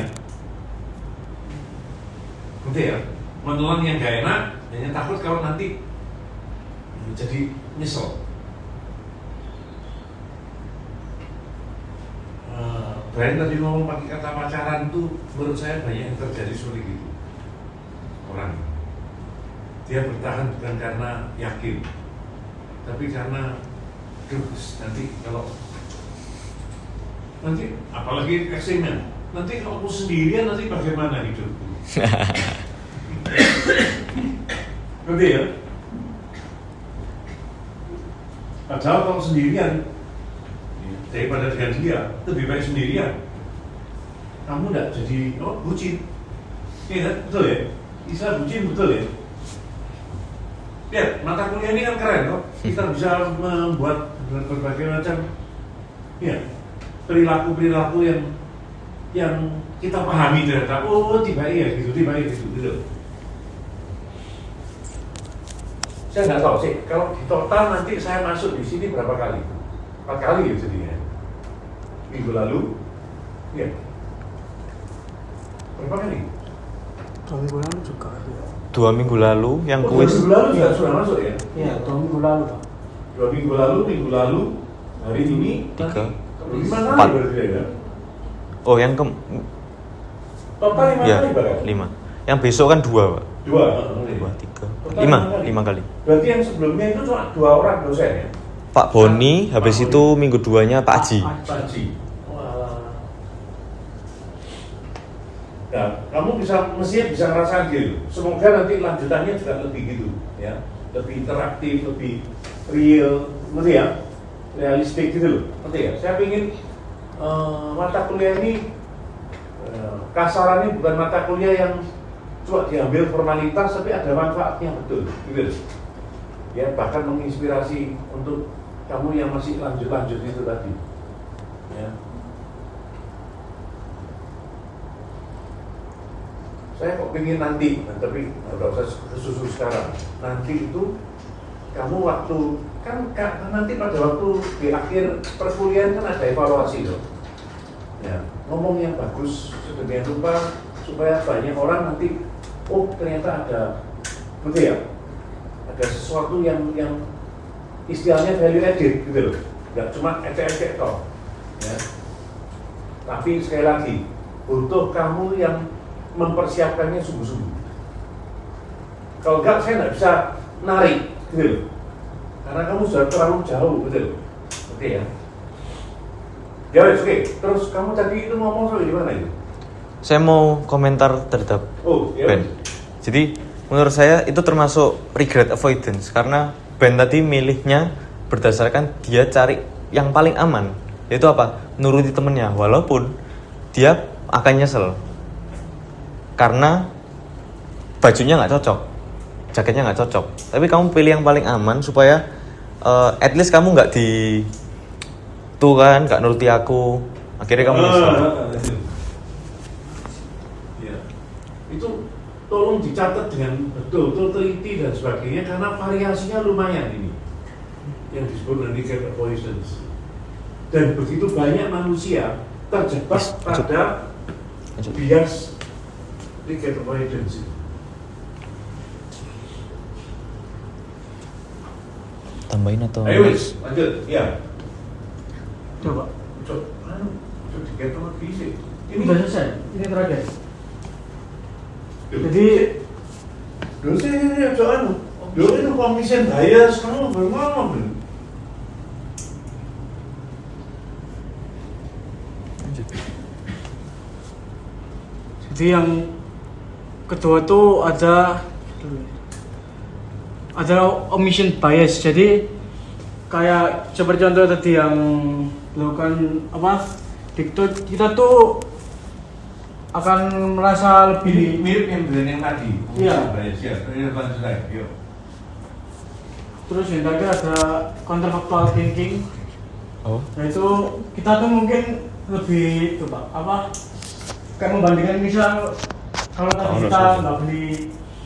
Gitu ya, menelan yang gak enak, hanya takut kalau nanti jadi nyesel. Brian tadi ngomong pakai kata pacaran tuh, menurut saya banyak yang terjadi seperti gitu. Orang dia bertahan bukan karena yakin, tapi karena nanti kalau nanti apalagi ekstrimnya, nanti kalau aku sendirian nanti bagaimana hidupku? Ngerti ya? Padahal kalau sendirian daripada dengan dia, lebih baik sendirian. Kamu enggak jadi bucin. Iya kan? Betul ya? Istilah bucin betul ya? Lihat, mata kuliah ini kan keren kok. Kita bisa membuat berbagai macam perilaku-perilaku yang kita pahami ternyata tiba ya gitu. Saya nggak tahu sih kalau di total nanti saya masuk di sini berapa kali? 4 kali ya jadinya. Minggu lalu, ya. Berapa kali? 2 minggu lalu juga. 2 minggu lalu yang kuis. 2 minggu lalu juga sudah masuk ya? Iya, 2 minggu lalu Pak. 2 minggu lalu, hari ini 3, 5 kali 4. berarti ya? Oh yang Total 5 ya, kali berarti? 5. Yang besok kan 2 Pak. 2, 2, 3, 5 kali. Berarti yang sebelumnya itu cuma 2 orang dosen ya? Pak Boni, habis itu minggu 2-nya Pak Aji. Pak Haji. Wah. Nah, kamu mestinya bisa ngerasain gitu. Semoga nanti lanjutannya juga lebih gitu, ya, lebih interaktif, lebih real, ngerti ya, realistik gitu loh, ngerti ya. Saya ingin mata kuliah ini kasarannya bukan mata kuliah yang cuma diambil formalitas, tapi ada manfaatnya betul, gitu. Ya, bahkan menginspirasi untuk kamu yang masih lanjut itu tadi, ya. Saya kok pengen nanti, tapi nggak usah kesusu sekarang. Nanti itu kamu waktu kan nanti pada waktu di akhir perkuliahan kan ada evaluasi loh. Ya, ngomong yang bagus sedemikian rupa supaya banyak orang nanti ternyata ada, betul ya, ada sesuatu yang istilahnya value added gitu loh, nggak cuma ecek-ecek toh, ya. Tapi sekali lagi butuh kamu yang mempersiapkannya sungguh-sungguh. Kalau enggak saya nggak bisa narik gitu loh, karena kamu sudah terlalu jauh gitu loh, oke ya. Ya oke. Terus kamu tadi itu ngomong soal gimana itu? Saya mau komentar terhadap Ben. Jadi menurut saya itu termasuk regret avoidance karena Ben tadi milihnya berdasarkan dia cari yang paling aman, yaitu apa? Nuruti temennya, walaupun dia akan nyesel karena bajunya nggak cocok, jaketnya nggak cocok. Tapi kamu pilih yang paling aman supaya at least kamu nggak nggak nuruti aku, akhirnya kamu nyesel. Ya. Itu tolong dicatat dengan betul teliti dan sebagainya karena variasinya lumayan ini yang disebut handicap avoidance. Dan begitu banyak manusia terjebak pada bias handicap avoidance. Tambahin atau? Ayo wis, lanjut. Ya. Coba. Coba dikit lagi sih. Ini udah selesai. Ini terakhir. Jadi dosen ini anu, itu komisen bias, kamu berapa belum? Jadi yang kedua tuh ada omission bias. Jadi kayak seperti contoh tadi yang dilakukan diktat, kita tuh akan merasa lebih mirip yang tadi. Iya. Siap. Ini lanjut lagi. Yuk. Terus yang terakhir ada counterfactual thinking. Oh. Yaitu kita tuh mungkin lebih coba apa kayak membandingkan misal kalau tadi kita nggak beli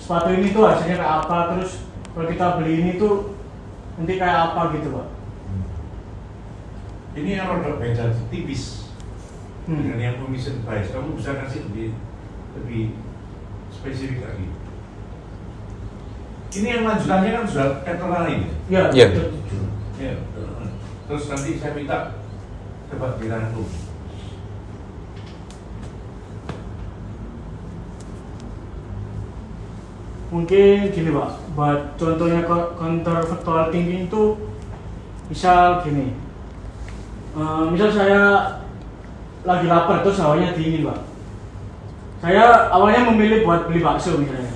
sepatu ini tuh hasilnya kayak apa, terus kalau kita beli ini tuh nanti kayak apa gitu Pak. Ini yang rodok beda tipis dengan yang commission price. Kamu bisa kasih lebih spesifik lagi. Ini yang lanjutannya kan sudah kata lain. Iya. Iya. Ya. Terus nanti saya minta coba dirangkum. Mungkin gini Pak, buat contohnya counterfactual thinking itu misal gini, misal saya lagi lapar terus hawanya dingin Pak, saya awalnya memilih buat beli bakso misalnya,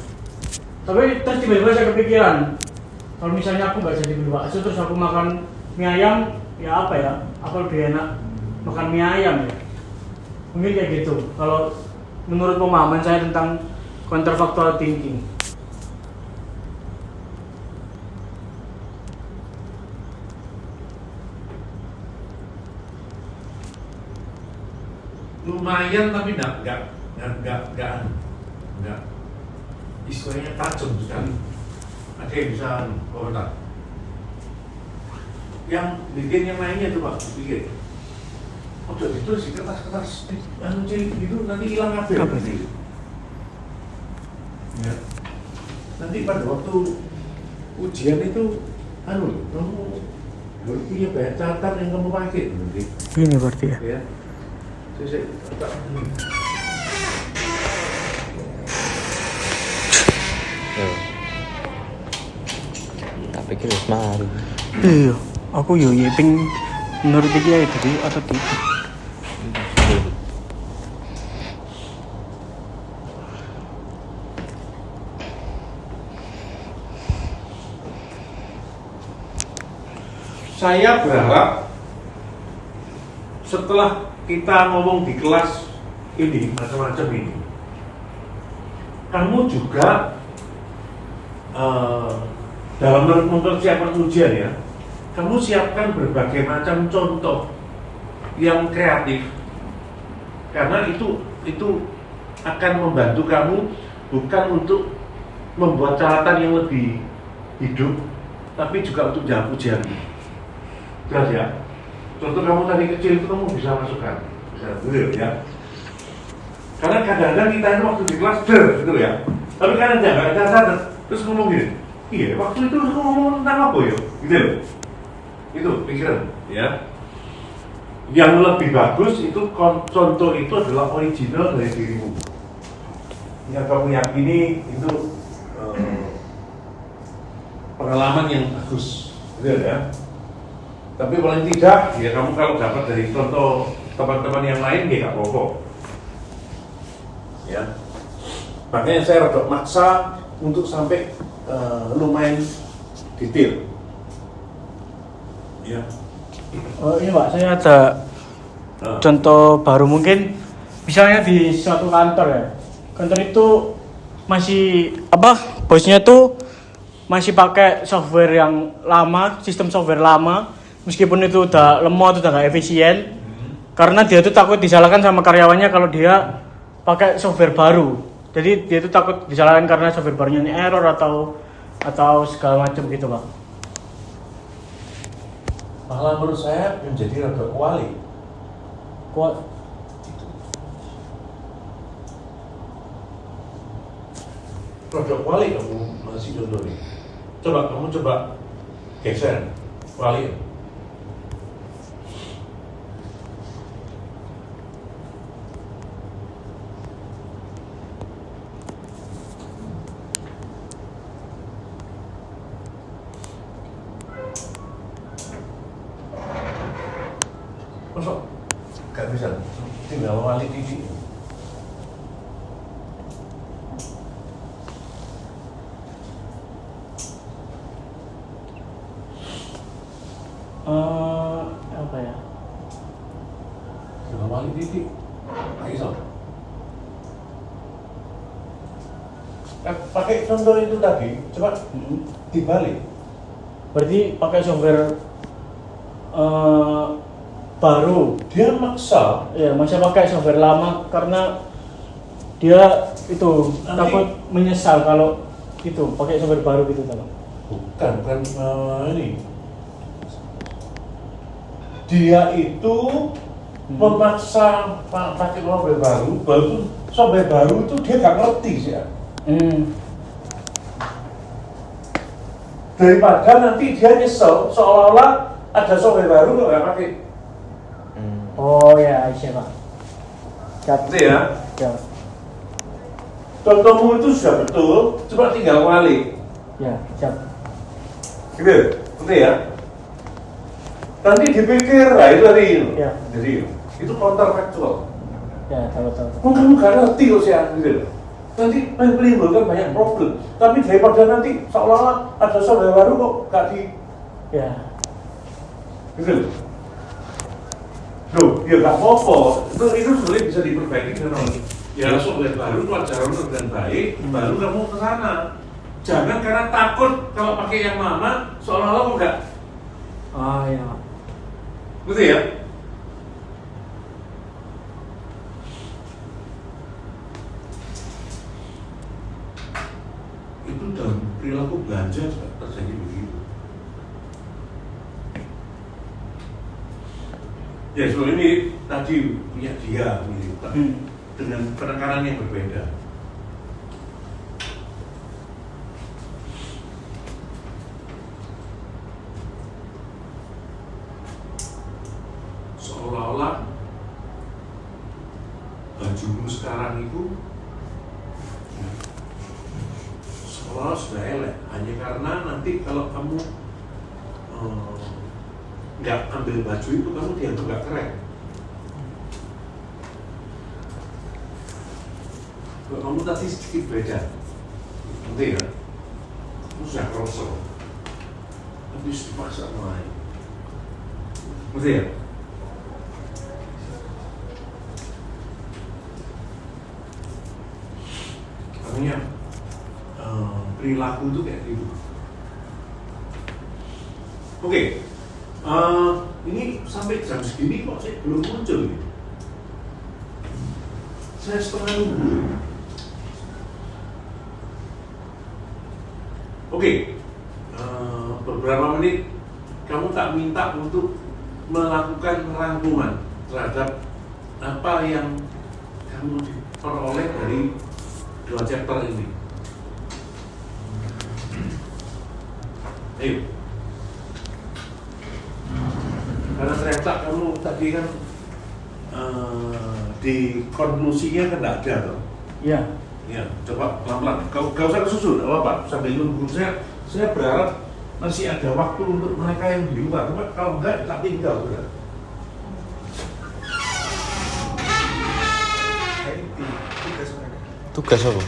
tapi terus tiba-tiba saya kepikiran kalau misalnya aku nggak jadi beli bakso terus aku makan mie ayam, ya apa ya, apa lebih enak makan mie ayam ya, mungkin kayak gitu kalau menurut pemahaman saya tentang counterfactual thinking. Lumayan tapi enggak istilahnya tajam sekali. Ada yang bisa komentar. Yang bikin yang lainnya tuh Pak, pikir. Oh, jadi itu sih kertas-kertas cilik gitu nanti hilang apa? Ya. Nanti pada waktu ujian itu kamu punya banyak catatan yang kamu pakai nanti. Ini berarti ya. Ya. Saya Tak pikir wis mari. Iya, aku yo ping menurut iki ya tadi atau tidak. Saya berharap setelah kita ngomong di kelas ini macam-macam ini, kamu juga dalam mempersiapkan ujian ya, kamu siapkan berbagai macam contoh yang kreatif, karena itu akan membantu kamu bukan untuk membuat catatan yang lebih hidup, tapi juga untuk jawab ujian. Jelas ya? Contoh kamu tadi kecil itu kamu bisa masukkan, bisa dulu ya. Karena kadang-kadang kita itu waktu di kelas gitu ya. Tapi kan nggak ada sadar, terus ngomong gini, iya waktu itu aku ngomong tentang apa ya, gitu loh. Itu pikiran, ya. Yang lebih bagus itu contoh itu adalah original dari dirimu. Yang kamu yakini itu pengalaman yang bagus, gitu ya. Tapi paling tidak, ya kamu kalau dapat dari contoh teman-teman yang lain, ya nggak apa-apa. Ya, makanya saya rada maksa untuk sampai lumayan detail. Ya. Oh ini Pak, saya ada contoh baru mungkin, misalnya di suatu kantor ya. Kantor itu masih bosnya tuh masih pakai software yang lama, sistem software lama. Meskipun itu udah lemot, udah gak efisien, karena dia tuh takut disalahkan sama karyawannya kalau dia pakai software baru. Jadi dia tuh takut disalahkan karena software barunya ini error atau segala macam gitu Pak. Malah menurut saya menjadi rada kuali. Rada kuali kamu masih contoh nih. Kamu coba geser kuali. Masuk? Gak bisa, tinggal wali titik. Apa ya? Tinggal wali titik. Gak bisa. Pakai contoh itu tadi, coba dibalik. Berarti pakai software baru. Dia maksa. Ya, masih pakai software lama karena dia itu Nanti- takut menyesal kalau itu pakai software baru gitu kan. Bukan ini. Dia itu memaksa pakai software baru software baru itu dia nggak ngerti sih ya. Daripada nanti dia nyesel seolah-olah ada software baru kok nggak pakai. Oh ya, siapa? Ngerti ya? Ya. Contohmu itu sudah betul, cuma tinggal balik. Ya, siap. Gitu, ngerti ya? Nanti dipikir, nah itu tadi. Ya. Jadi itu counterfactual. Ya, tahu. Oh, kamu gak ngerti kok sih, gitu. Nanti menimbulkan banyak problem. Tapi daripada nanti seolah-olah ada software baru kok gak di, Ya. gitu. Loh, ya gak apa-apa. Itu sebenarnya bisa diperbaiki dengan ya software baru itu ajaran dengan baik, baru kamu ke sana. Jangan karena takut kalau pakai yang lama seolah-olah kok gak, Ah ya. gitu ya? Itu dalam perilaku belanja juga terjadi begitu. Ya sebenarnya ini tadi punya dia gitu, dengan penekanan yang berbeda. Seolah-olah bajumu sekarang itu seolah-olah sudah elek hanya karena nanti kalau kamu nggak ambil baju itu kamu dianggap nggak keren. Kalau kamu tadi sedikit beda, nanti ya, kamu sudah krosel, habis dipaksa main, nanti ya. Makanya perilaku itu kayak gitu. Oke, ini sampai jam segini kok saya belum muncul nih. Saya setengah nunggu. Oke, beberapa menit kamu tak minta untuk melakukan rangkuman terhadap apa yang kamu peroleh dari 2 chapter ini. Ayo. Karena ternyata kamu tadi kan di konklusinya kan tidak ada toh. Iya. Ya, coba pelan-pelan. Kau usah kesusul, tidak apa-apa. Sambil nunggu saya berharap masih ada waktu untuk mereka yang di luar. Cuma kalau enggak, tak tinggal sudah. Tugas apa?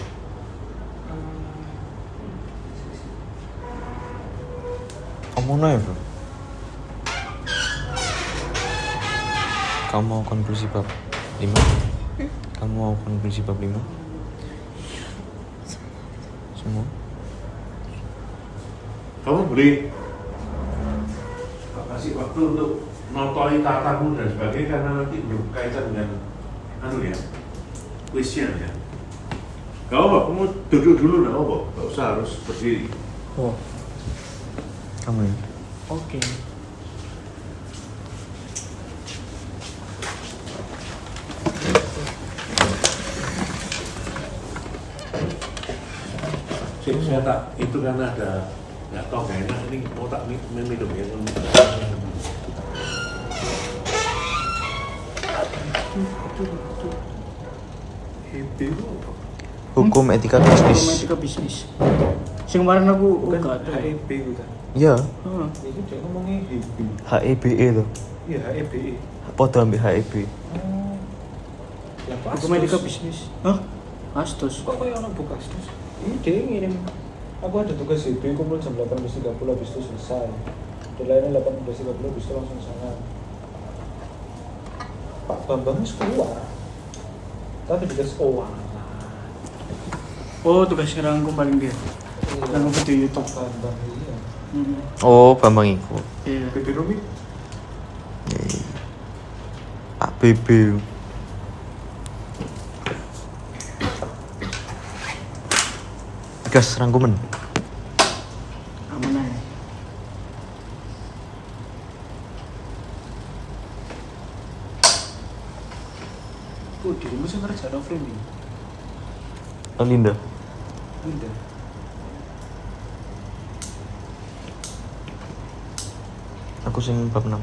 Omongno ya, Bro. Kamu mau konklusi bab 5? Kamu mau konklusi bab 5? Semua? Kamu beri kasih waktu untuk notori tatamu dan sebagainya karena nanti berkaitan dengan ya, kuisnya ya. Gak apa, kamu duduk dulu, gak apa, gak usah harus berdiri. Oh, Kamu ya? oke. Saya tak, itu karena ada, nggak tahu gak enak, ini mau tak minum ya. Hukum etika bisnis. Etika bisnis. Sing kemarin aku Bukan HEB gitu. Iya, Heeh. Itu dia ngomongnya HEB. HEBE tuh. Iya HEBE. Podo ambil HEB. Lah Hukum etika bisnis. Hah? Astos. Kok kayak orang buka stus? Ini dia ngirim. Aku ada tugas HEB kumpul jam 18.30 habis itu selesai. Deadline 18.30 habis itu langsung sana. Pak Bambang keluar. Tapi dikasih Oh, tugas ngerangkum paling dia. Rangkum video YouTube. Oh, Bambang iku. Iya. Baby Rumi. Pak Bebe. Gas rangkuman. Aman aja. Dirimu sih ngerjain framing. Linda. Udah. Aku sing bab 6.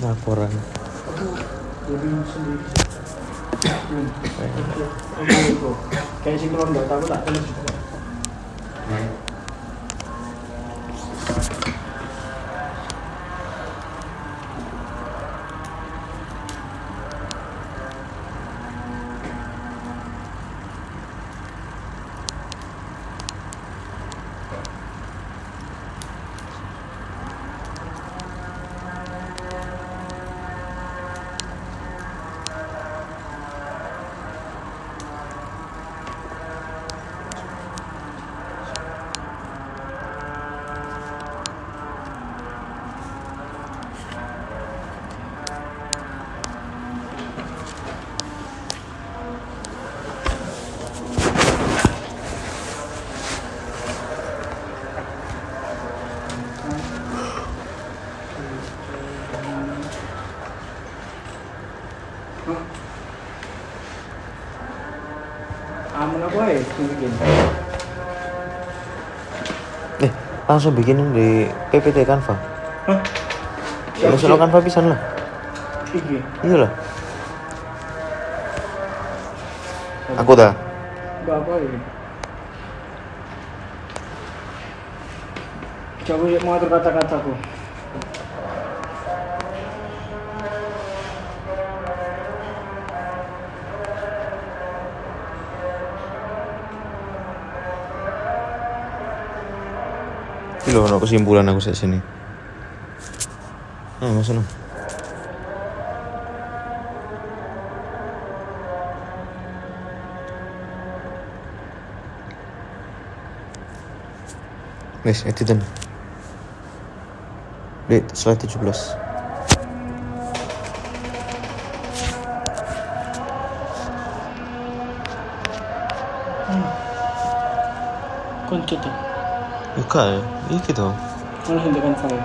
Laporan. Jadi sendiri. Kayak sih kalau nggak tahu tak tulis juga. Aman apa ya bikin? Langsung bikin di PPT Canva. Hah? Langsung Canva pisan lah. Iki. Iya lah. Aku dah. Enggak apa ya? Coba mau atur kata-kataku. Ini loh, no kesimpulan aku saat sini. Mas no. Wes, editan. Slide 17. Kuncut ya? Buka ya, ini gitu. Mana hentikan file?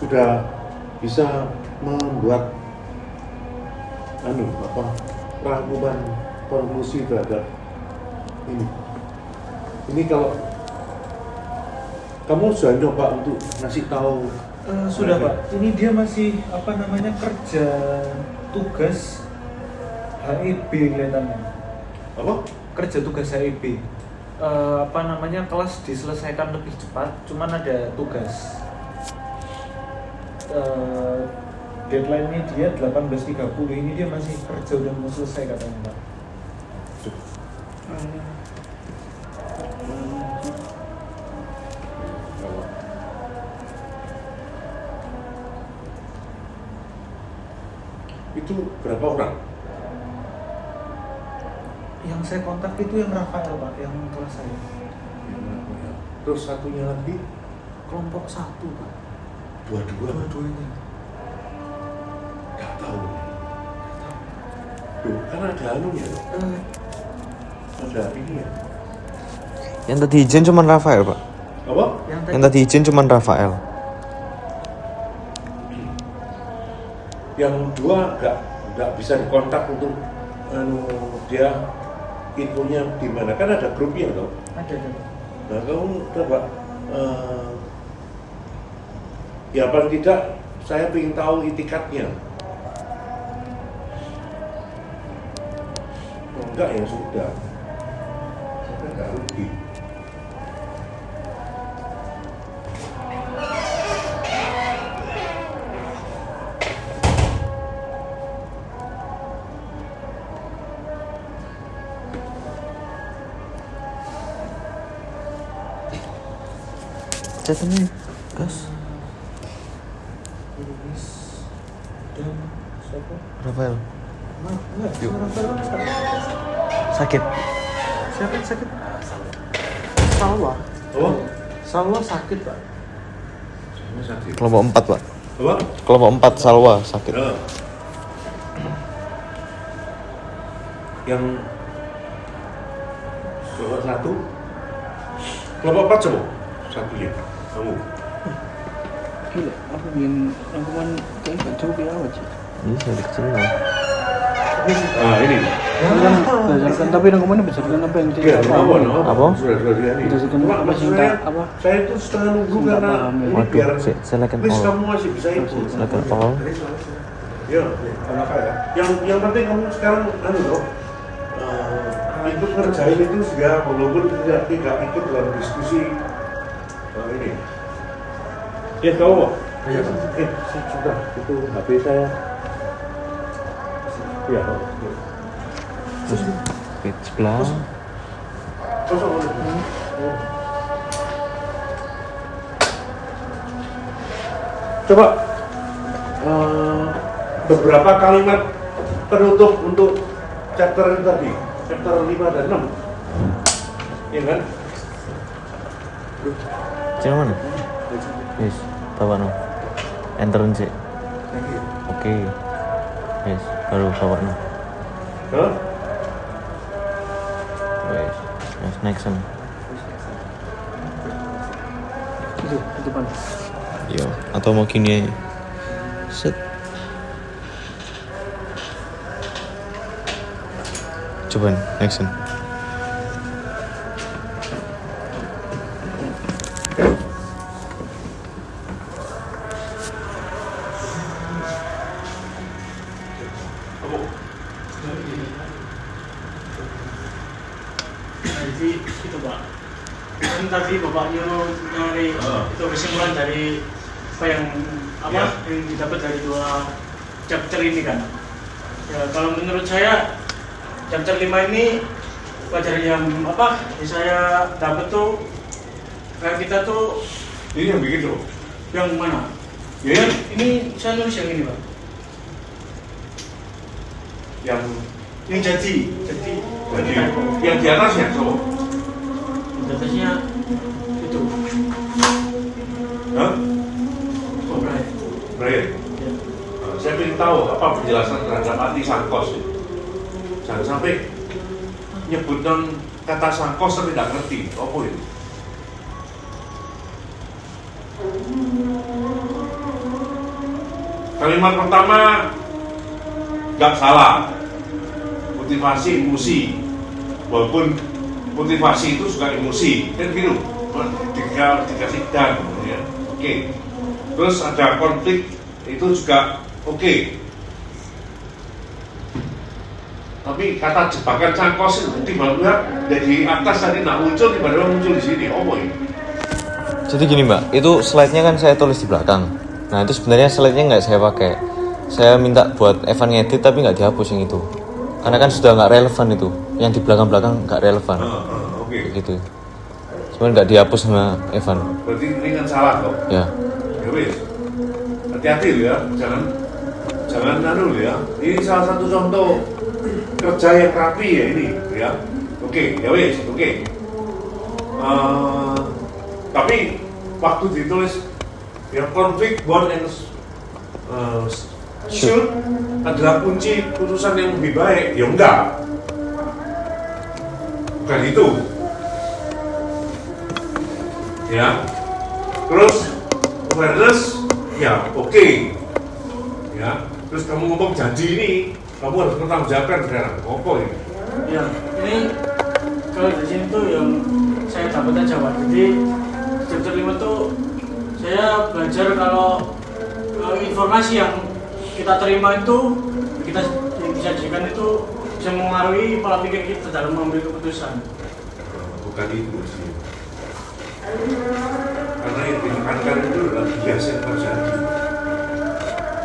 sudah bisa membuat rangkuman konklusi terhadap ini. Ini kalau kamu sudah coba untuk ngasih tahu Sudah Pak, ini dia masih kerja tugas HIB kelihatannya. apa? Kerja tugas HIB. Kelas diselesaikan lebih cepat, cuman ada tugas. Deadline-nya dia 18.30, ini dia masih kerja udah mau selesai katanya Pak. Itu berapa orang? Yang saya kontak itu yang Rafael Pak, yang kelas saya. Terus satunya lagi Kelompok 1 Pak. dua-duanya. Gak tahu. Tuh, kan ada anunya loh. Ada ini ya. Yang tadi izin cuma Rafael, Pak. Apa? Yang tadi izin cuma Rafael. Yang dua nggak bisa dikontak untuk dia infonya di mana, kan ada grupnya toh. Ada. Nah kamu coba ya paling tidak saya ingin tahu itikadnya. Oh, enggak ya sudah, saya nggak rugi. Catatannya, Gas. Dan siapa? Rafael. Enggak, Yuk. Rafael kan Sakit. siapa yang sakit? Salwa. Oh, Salwa sakit Pak. saya sakit. Kelompok 4, Pak. Apa? Kelompok 4 Salwa sakit. Ya. Yang kelompok 1, kelompok 4 coba satunya kamu. Gila, aku bikin rangkuman kayak gak jauh ya aja. Ini saya kecil lah. Nah ini. Berdasarkan tapi rangkumannya berdasarkan apa yang Iya, apa? Apa? Sudah ini. Berdasarkan Cuma apa maksudnya apa? saya itu setengah nunggu Cinta karena paham ya. ini Waduh, biar silakan please all. kamu masih bisa ikut. Silakan all. Ya, yang penting kamu sekarang loh, ikut ngerjain itu sehingga walaupun tidak ikut dalam diskusi ini. Ya kau, sudah itu HP saya. Ya, Terus page sebelah. kosong. Coba beberapa kalimat penutup untuk chapter tadi, chapter 5 dan 6. Iya kan? Cina mana? Yes, bawa no. Enterin sih. Oke. Yes, baru bawa no. Hah? Yes, yes, next one. Itu depan. Yo, atau mau gini aja. Set. Coba next one. Jadi itu Pak, kan tadi Bapak nyari itu kesimpulan dari yang didapat dari 2 chapter ini kan. Ya kalau menurut saya chapter 5 ini pelajaran yang yang saya dapat tuh kayak kita tuh Ini yang bikin loh. yang mana? Ya, Ini saya nulis yang ini Pak, yang jadi yang di atasnya, so. di atasnya itu. Hah? Oh, right. Baik. Ya. Saya ingin tahu apa penjelasan terhadap arti sangkos ini. Jangan sampai nyebut kata sangkos tapi tidak ngerti apa itu. Kalimat pertama nggak salah, motivasi emosi, walaupun motivasi itu juga emosi, kan gitu. Dikasih dan, ya. Oke. Terus ada konflik itu juga oke. Tapi kata jebakan cangkos itu tiba-tiba dari atas tadi nak muncul, tiba-tiba muncul di sini. Oh boy. Jadi gini Mbak, itu slide-nya kan saya tulis di belakang. Nah itu sebenarnya slide-nya nggak saya pakai. Saya minta buat Evan ngedit tapi nggak dihapus yang itu. Karena kan sudah nggak relevan itu. Yang di belakang-belakang nggak relevan. Oke. Gitu. Cuman nggak dihapus sama Evan. Berarti ini kan salah kok. Ya. Ya wis. Hati-hati loh ya, jangan anu ya. Ini salah satu contoh kerja yang rapi ya ini, ya. Oke, ya wis, oke. Tapi waktu ditulis ya konflik born and should adalah kunci putusan yang lebih baik, ya enggak. Bukan itu. Ya. Terus awareness, ya oke. Ya. Terus kamu ngomong janji ini, kamu harus bertanggungjawabkan sekarang. Apa ini? Ya, ini kalau di sini tuh yang saya dapat aja Pak. Jadi chapter 5 tuh saya belajar kalau informasi yang kita terima itu kita disajikan itu bisa mengaruhi pola pikir kita dalam mengambil keputusan. Bukan itu sih. Karena yang ditekankan itu adalah biasa yang terjadi.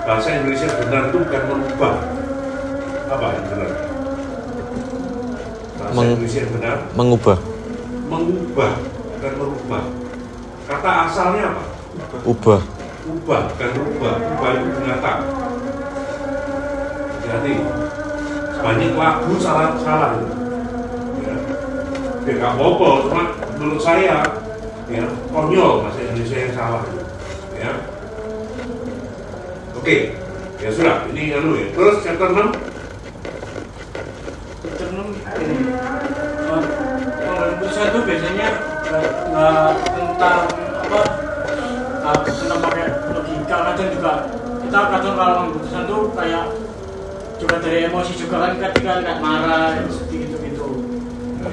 Bahasa Indonesia benar itu bukan merubah. Apa yang benar? Bahasa Indonesia yang benar Mengubah. bukan merubah. Kata asalnya apa? Ubah. Ubah, bukan merubah. Ubah itu binatang. Jadi banyak lagu salah itu. Ya. Ya nggak apa-apa, cuma menurut saya ya konyol bahasa Indonesia yang salah itu. Ya. Oke, ya sudah, ini anu ya. Terus chapter 6 Chapter 6 ini pengambil keputusan itu biasanya nggak tentang apa tentang pakai logika, kadang juga kita kadang kalau mengambil keputusan tuh kayak juga dari emosi juga kan ketika kayak marah sedih gitu.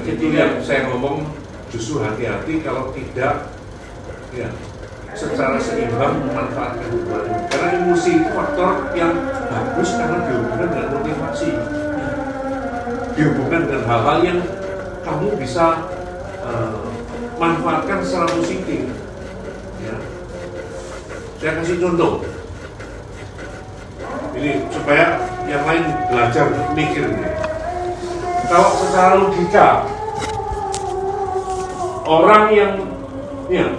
itu yang saya ngomong, justru hati-hati kalau tidak ya secara seimbang memanfaatkan keduanya. Karena emosi itu faktor yang bagus karena dihubungkan dengan motivasi, dihubungkan dengan hal-hal yang kamu bisa manfaatkan secara positif. Ya. Saya kasih contoh ini supaya yang lain belajar mikir ini. Kalau secara logika orang yang ya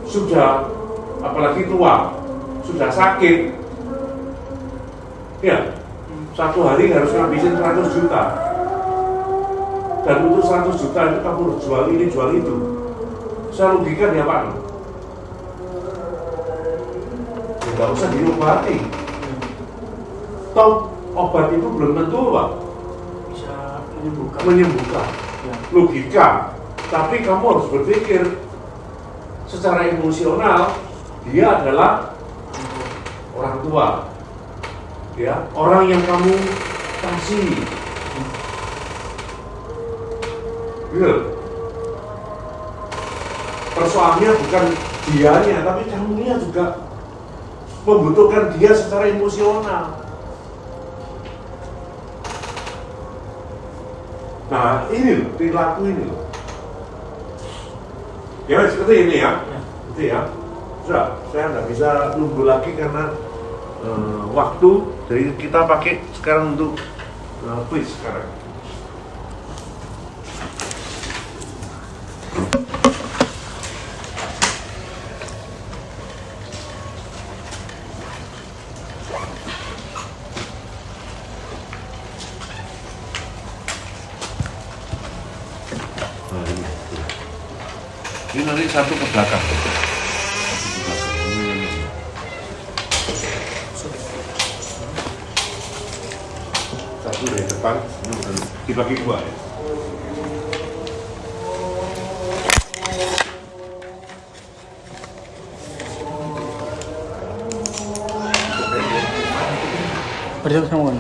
sudah apalagi tua, sudah sakit, ya satu hari harus ngabisin 100 juta, dan untuk 100 juta itu kamu harus jual ini jual itu. Secara logika dia apa? Ya, nggak usah diobati. Toh obat itu belum tentu apa? Bisa menyembuhkan. Ya. Logika. Tapi kamu harus berpikir secara emosional, dia adalah orang tua, ya, orang yang kamu kasih. Gitu. Persoalannya bukan dianya, tapi kamunya juga membutuhkan dia secara emosional. Nah, ini loh, perilaku ini loh. Ya, seperti ini ya. Itu ya. Sudah, saya nggak bisa nunggu lagi karena waktu. Jadi kita pakai sekarang untuk quiz sekarang. Ini nanti satu ke belakang. Satu dari depan, dibagi dua ya. bersama-sama.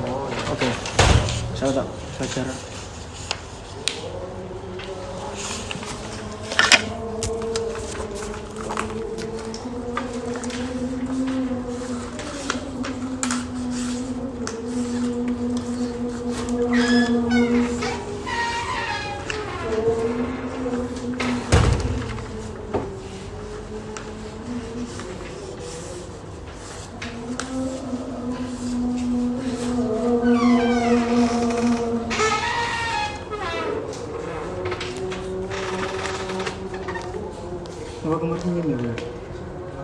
Oke. Saya tak belajar. Apa kemarin ini ya?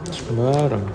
Sembarang.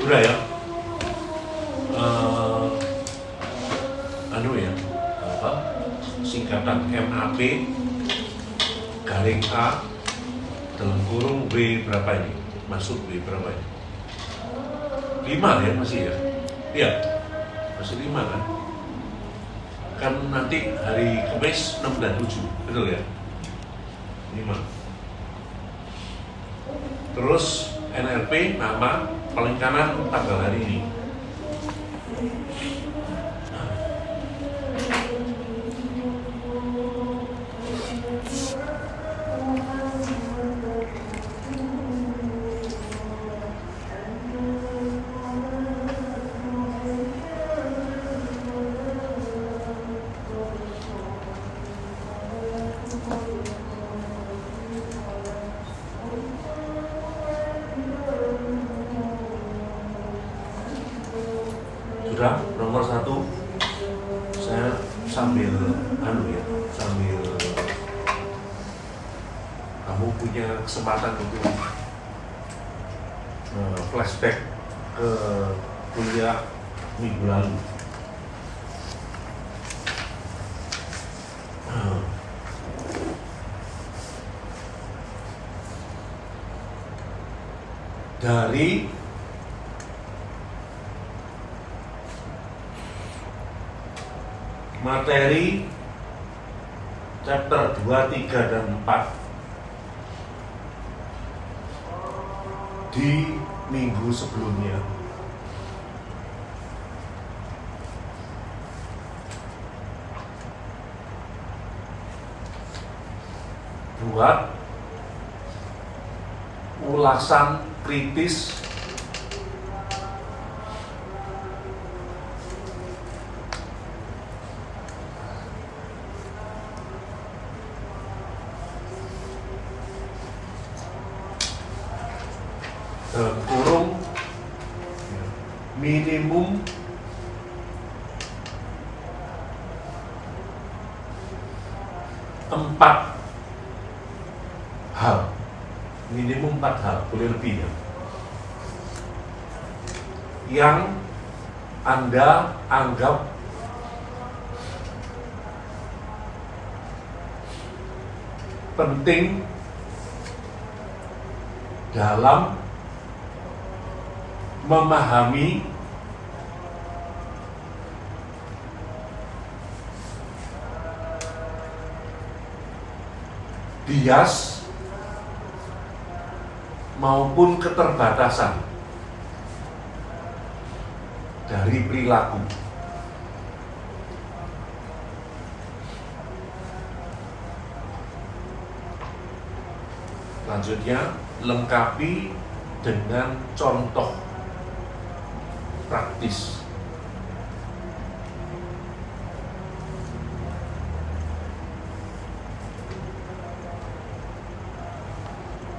Udah ya. Anu ya, apa? Singkatan MAP garing A dalam kurung B berapa ini? Masuk B berapa ini? 5 ya masih ya? Iya, masih 5 kan? Kan nanti hari Kamis 6 dan 7, betul ya? 5. Terus NRP nama paling kanan tanggal hari ini. Sudah, nomor 1 saya sambil sambil kamu punya kesempatan untuk flashback ke kuliah minggu lalu. Dari materi chapter 2, 3, dan 4 di minggu sebelumnya. Buat ulasan kritis dalam kurung minimum empat hal, boleh lebih ya, yang Anda anggap penting dalam memahami bias maupun keterbatasan dari perilaku. Selanjutnya, lengkapi dengan contoh praktis.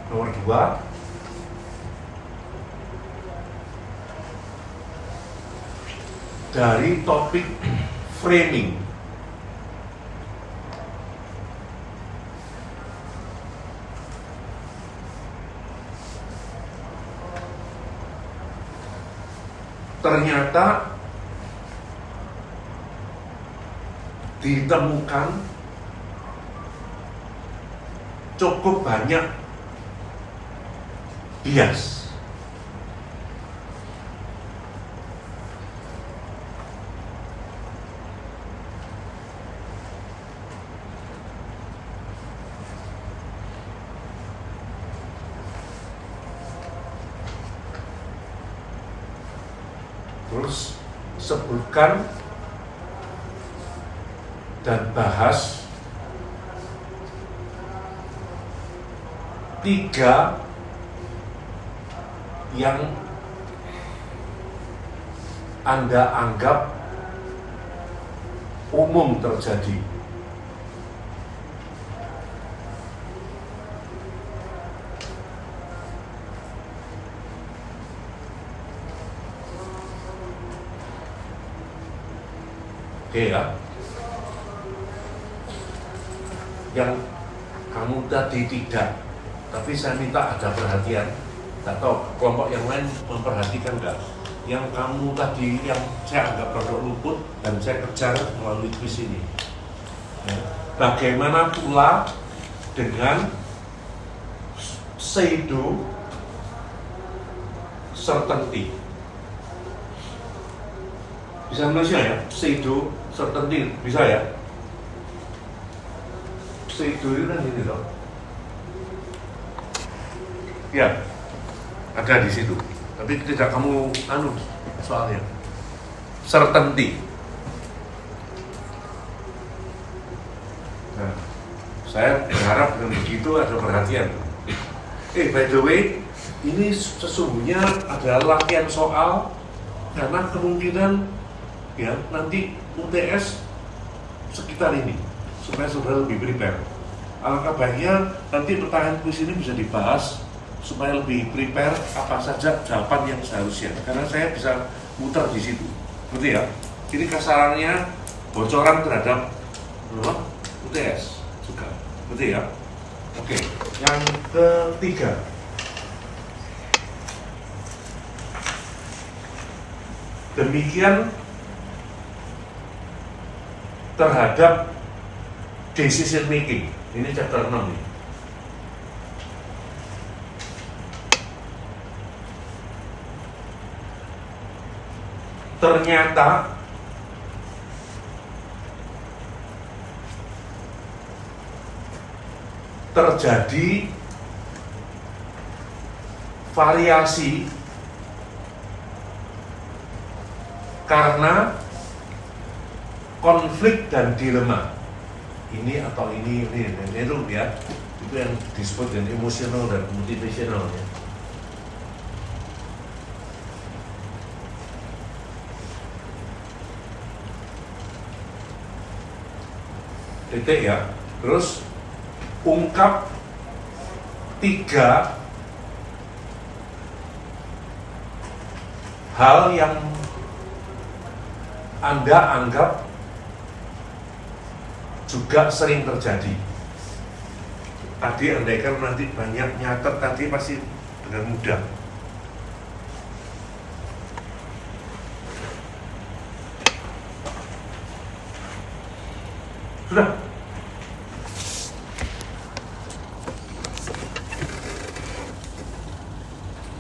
Nomor 2, dari topik framing. Ternyata ditemukan cukup banyak bias. Terus sebutkan dan bahas 3 yang Anda anggap umum terjadi. Oke ya. Yang kamu tadi tidak, tapi saya minta ada perhatian. Tak tahu kelompok yang lain memperhatikan enggak? Yang kamu tadi yang saya anggap produk luput dan saya kejar melalui kuis ini. Ya. Bagaimana pula dengan pseudo certainty? Bisa Malaysia ya? Pseudo certainty bisa ya? Pseudo itu kan ini loh. Ya, ada di situ. Tapi tidak kamu soalnya. Certainty. Nah, saya berharap dengan begitu ada perhatian. By the way, ini sesungguhnya adalah latihan soal karena kemungkinan ya nanti UTS sekitar ini supaya saudara lebih prepare. Alangkah baiknya nanti pertanyaan kuis ini bisa dibahas supaya lebih prepare apa saja jawaban yang seharusnya, karena saya bisa muter di situ, berarti ya. Ini kasarannya bocoran terhadap UTS juga, berarti ya. Oke, yang ketiga, demikian terhadap decision making. Ini chapter 6 nih. Ternyata terjadi variasi karena konflik dan dilema. Ini atau ini itu ya, itu yang disebut dengan emosional dan motivational ya. Titik ya. Terus ungkap 3 hal yang Anda anggap juga sering terjadi. Tadi andaikan nanti banyak nyatet tadi pasti dengan mudah. Sudah.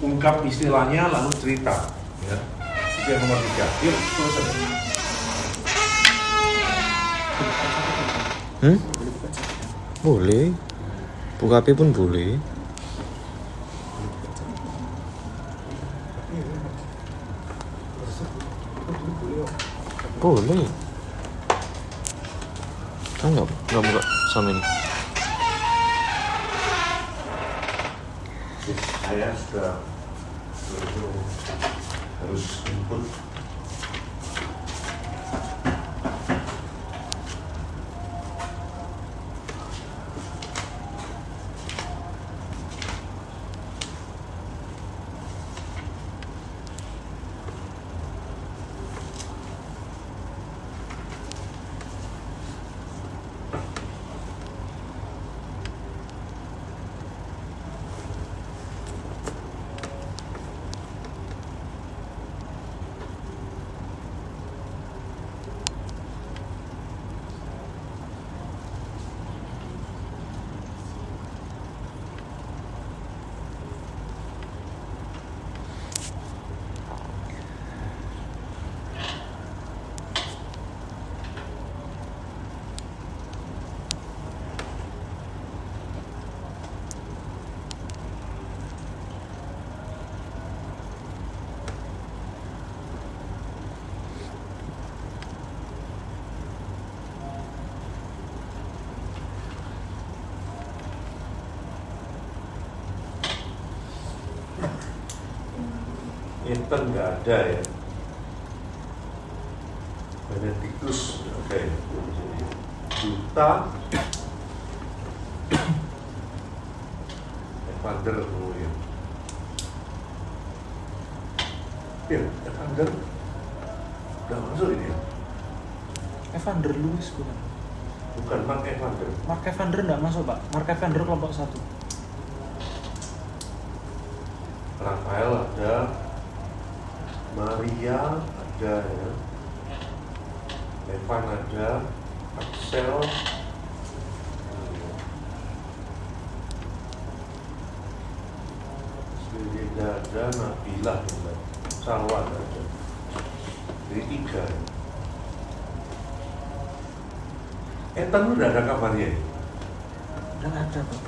Ungkap istilahnya lalu cerita ya. Itu yang nomor 3. Yuk, selesai. Boleh. Buka HP pun boleh. Boleh. Kan nggak buka sama ini. Saya sudah harus input. Inten nggak ada ya. Benedictus oke. Duta Evander ya. Ya, Evander udah masuk ini ya? Evander Lewis bukan? Bukan Mark Evander. Mark Evander nggak masuk Pak. Mark Evander kelompok 1. Rafael ada, Maria ada ya, Evan ada, Axel, Swirida ada, Nabila ada, Salwan ada. Jadi 3. Ethan udah ada kabarnya ya? Udah nggak ada Pak.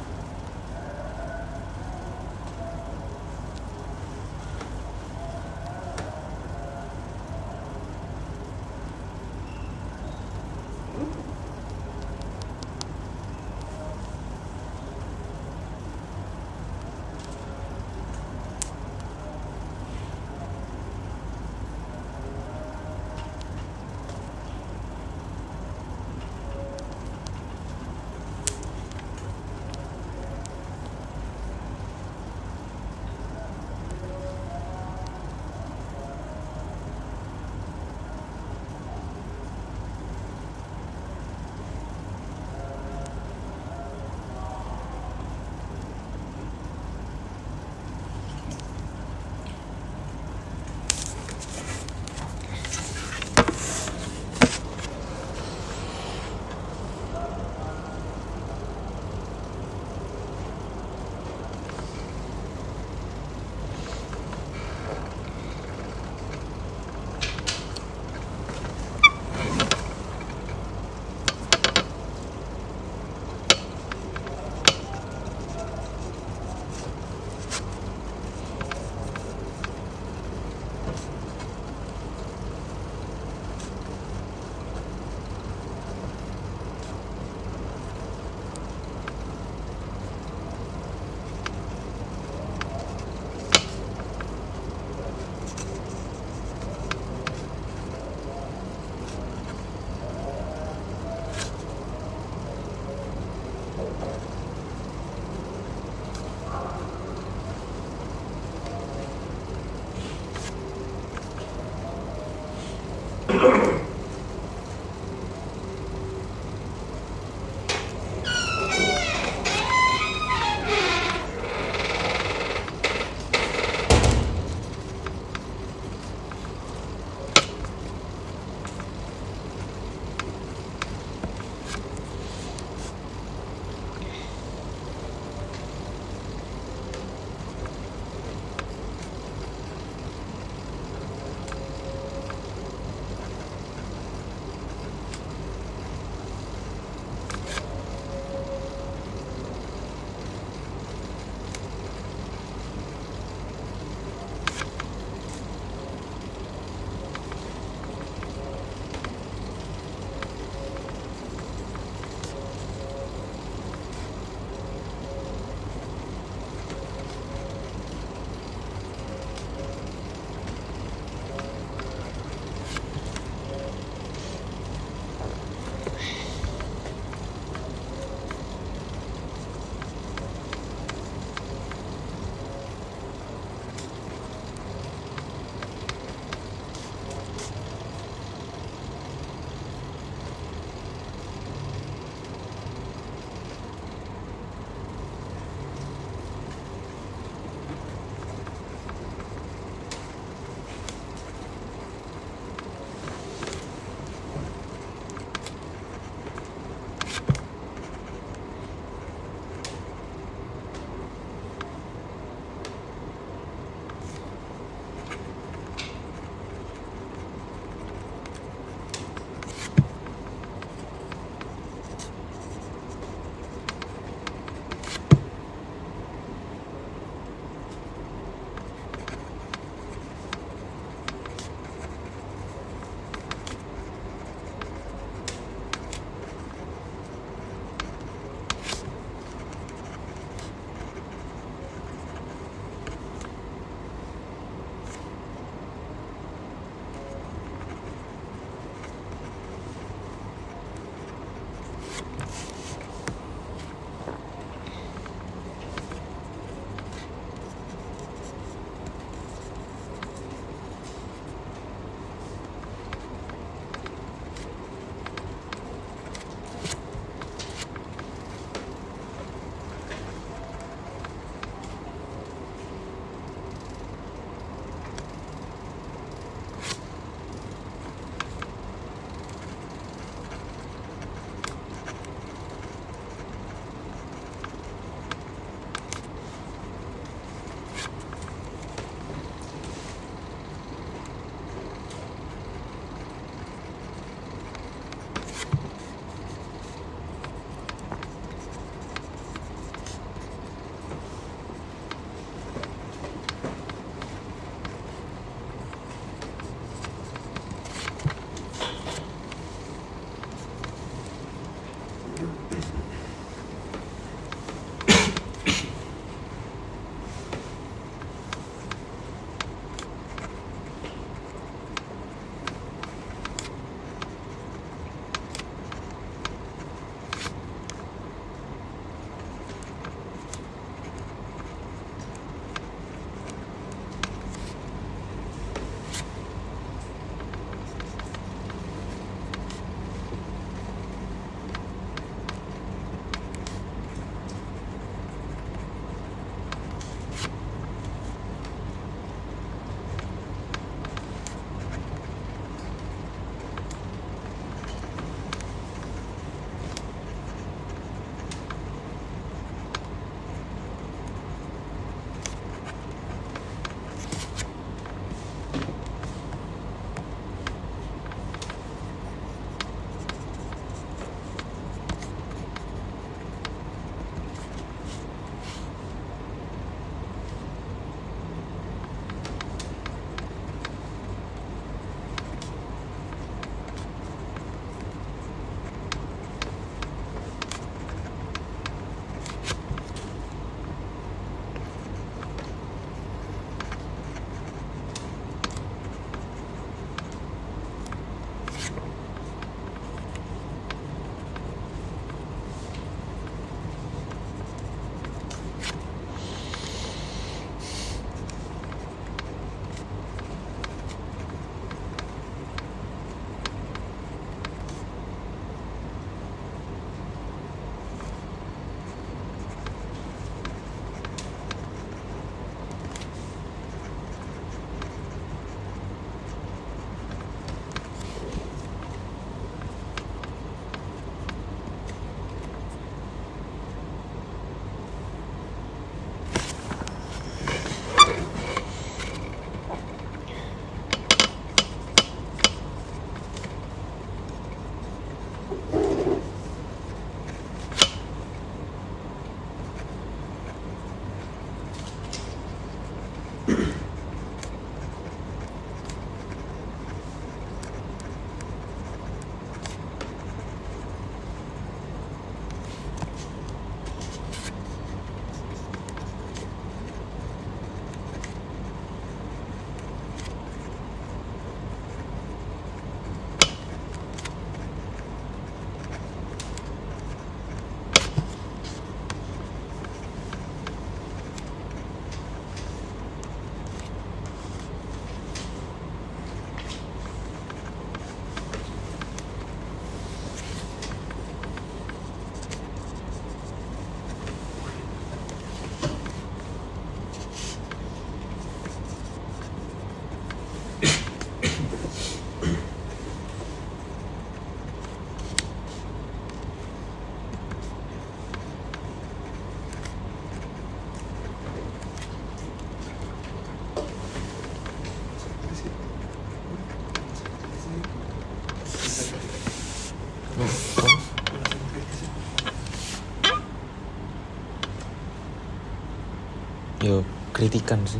kritikan sih.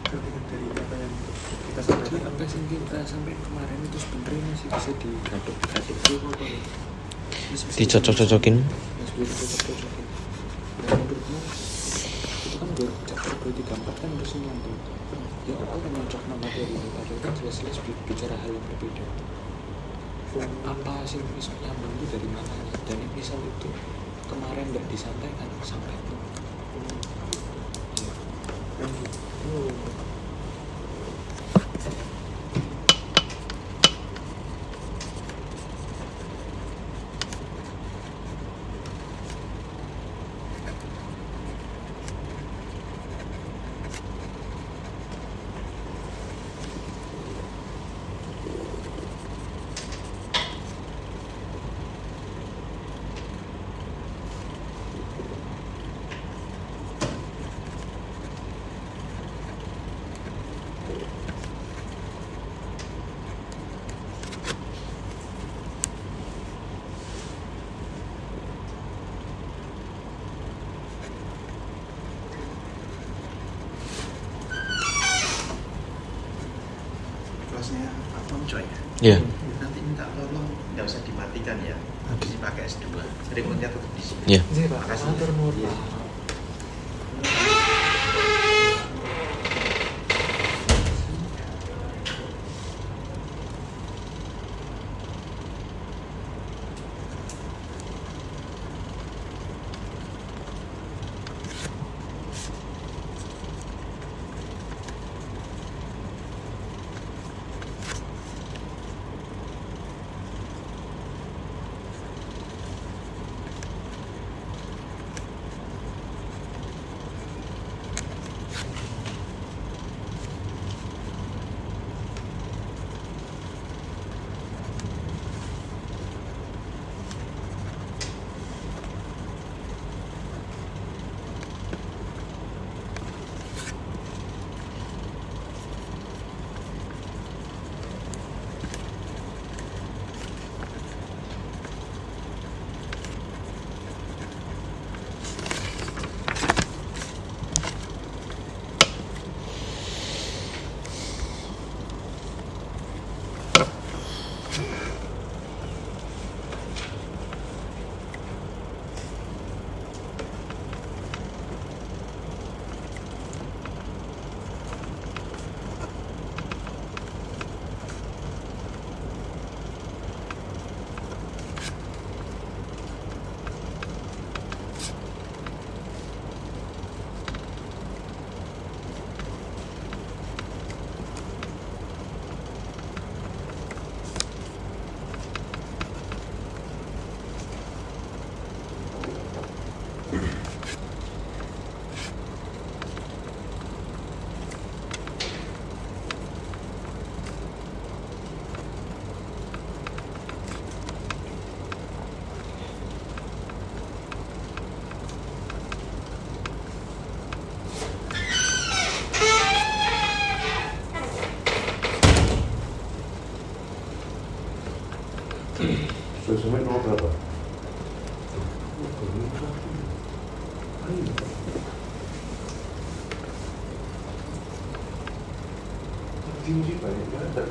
Kritikan dari apa yang kita sampaikan. Apa sih kita sampai kemarin itu sebenarnya masih bisa digaduk-gaduk dulu apa ya? Dicocok-cocokin. Mas bisa dicocok-cocokin. Dan menurutmu itu kan chapter 2, 3, 4 kan harus nyambung. Ya apa yang cocok nama dari ini? Padahal kan jelas-jelas bicara hal yang berbeda. Apa sih nyambung itu dari mananya? Dan misal itu kemarin nggak disampaikan sampai itu. Kelasnya Abang coy. Iya. Nanti minta tolong nggak usah dimatikan ya. Habis pakai S2. Remote-nya tetap di sini. Iya. Iya Pak, Makasih. matur nuwun, Iya. Pak. Sesuai nomor berapa? Tinggi banyak nggak ada.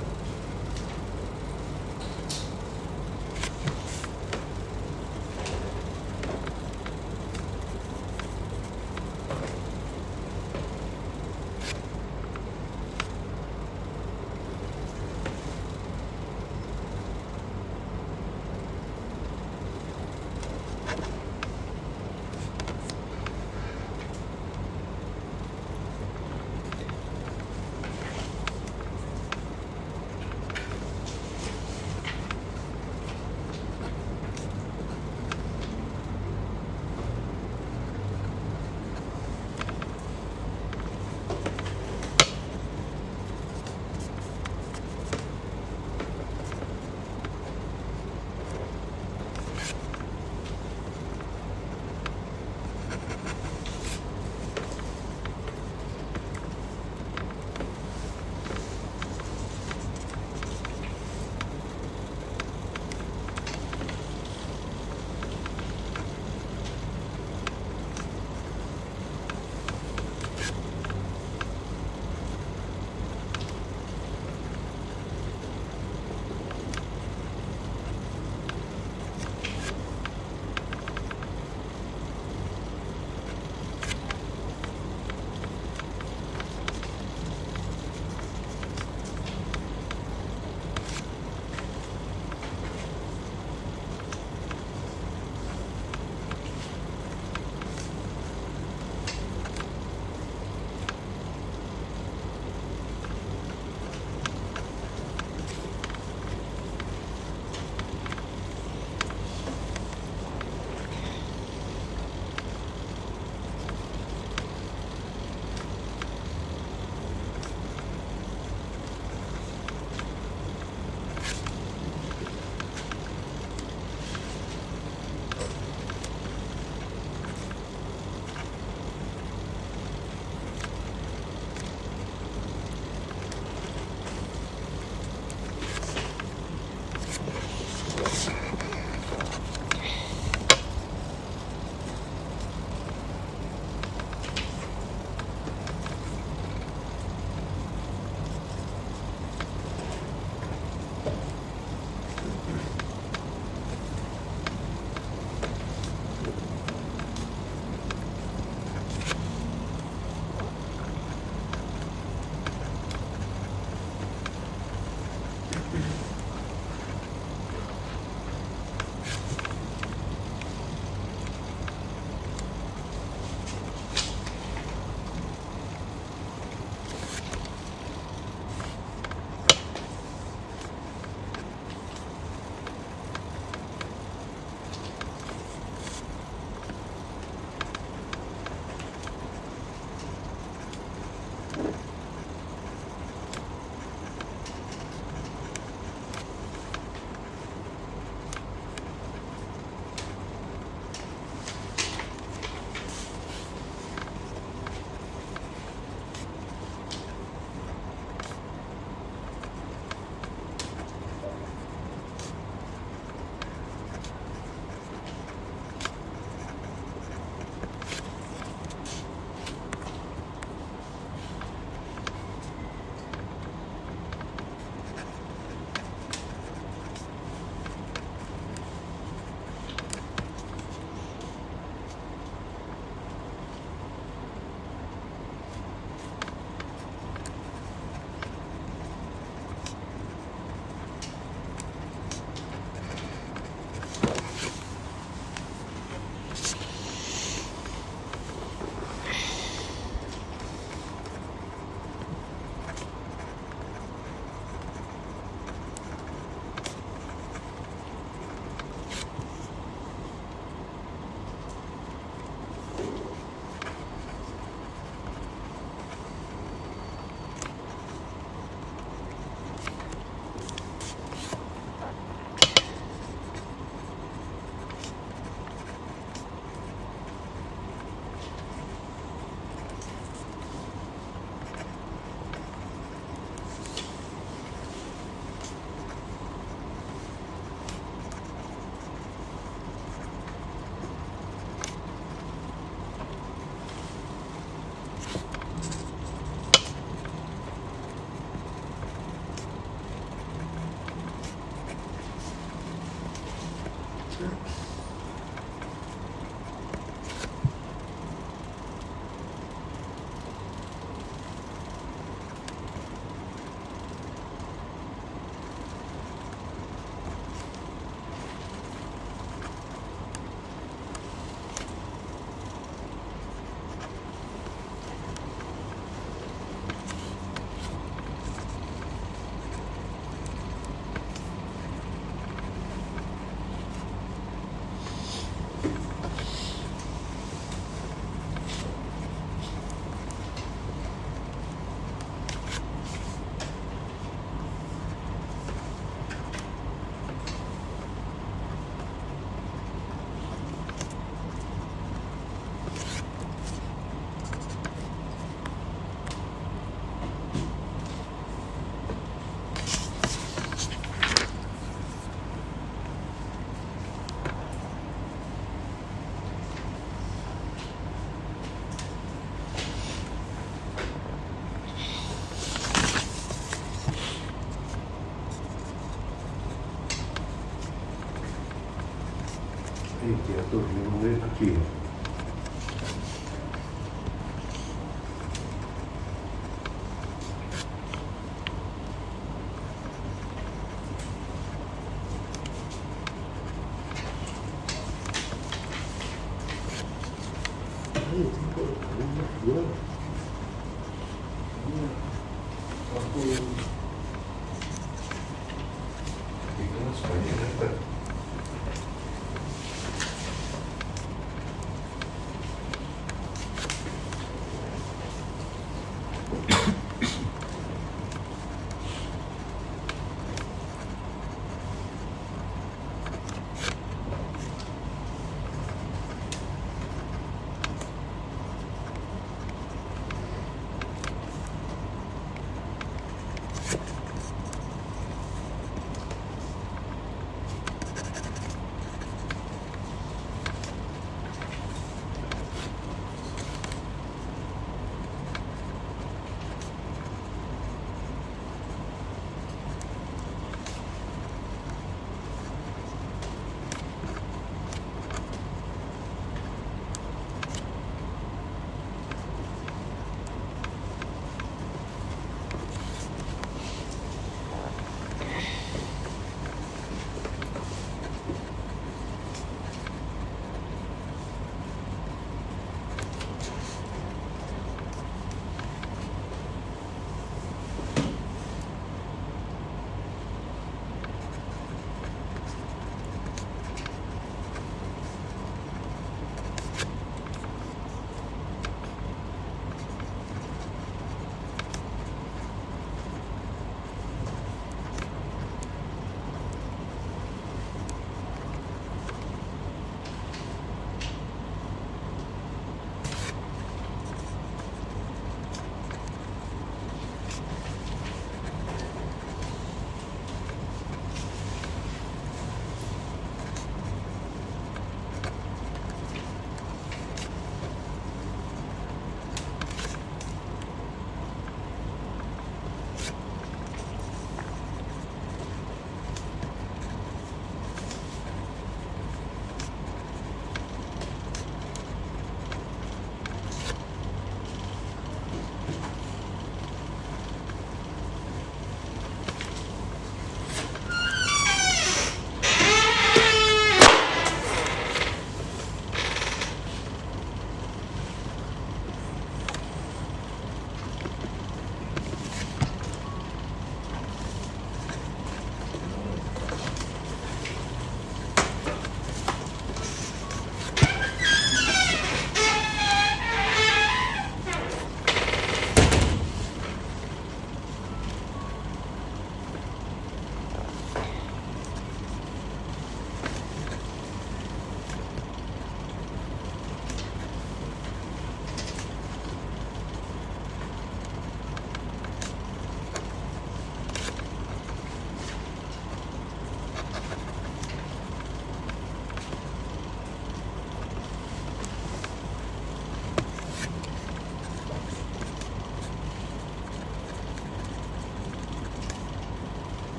Jatuh 5 menit lagi.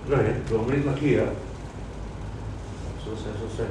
Udah ya, 2 menit lagi ya. Selesai.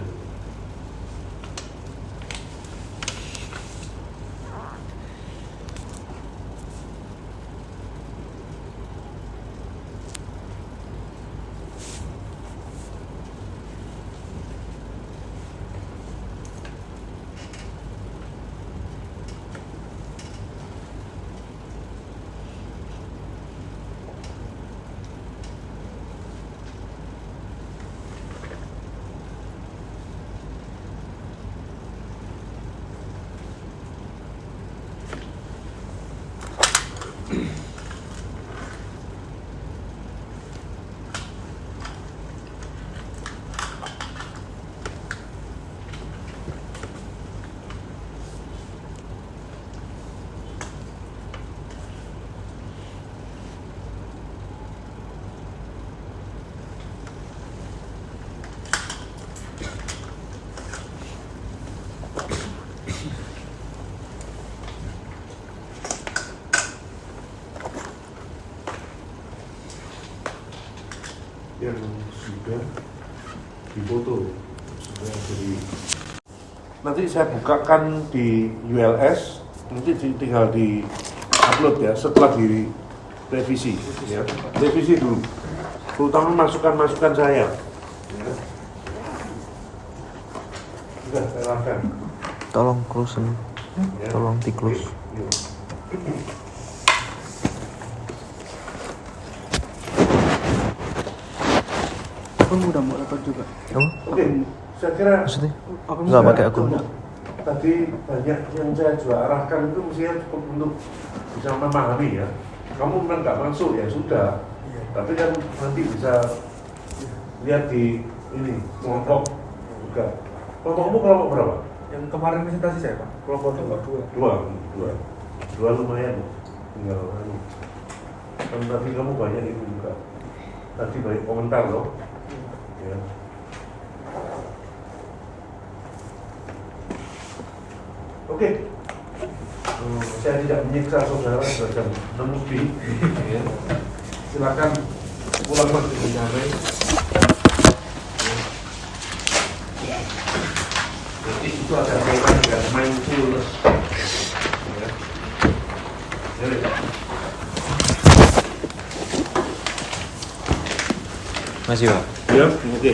Yang sudah difoto sudah jadi, nanti saya bukakan di ULS, nanti tinggal di upload ya setelah di revisi ya, revisi dulu terutama masukan saya ya. Sudah saya lakukan. Tolong close Ya. Tolong di close. Yuk. Kamu udah mau dapat juga. Apa? Oke, saya kira Maksudnya? Aku Nggak pakai akun. tadi banyak yang saya juga arahkan itu mestinya cukup untuk bisa memahami ya. Kamu memang nggak masuk ya sudah, tapi kan nanti bisa lihat di ini kelompok juga. Kelompokmu kelompok berapa? Yang kemarin presentasi saya, Pak. Kelompok dua lumayan, tinggal anu. Kan tadi kamu banyak itu juga. Tadi banyak komentar loh. Ya. Oke. Saya tidak menyiksa saudara sedang mengemudi. Ya. Silakan pulang masih dengan damai. Jadi itu ada kaitan dengan mindfulness. Ya. Jadi, Masih Pak. ya, oke.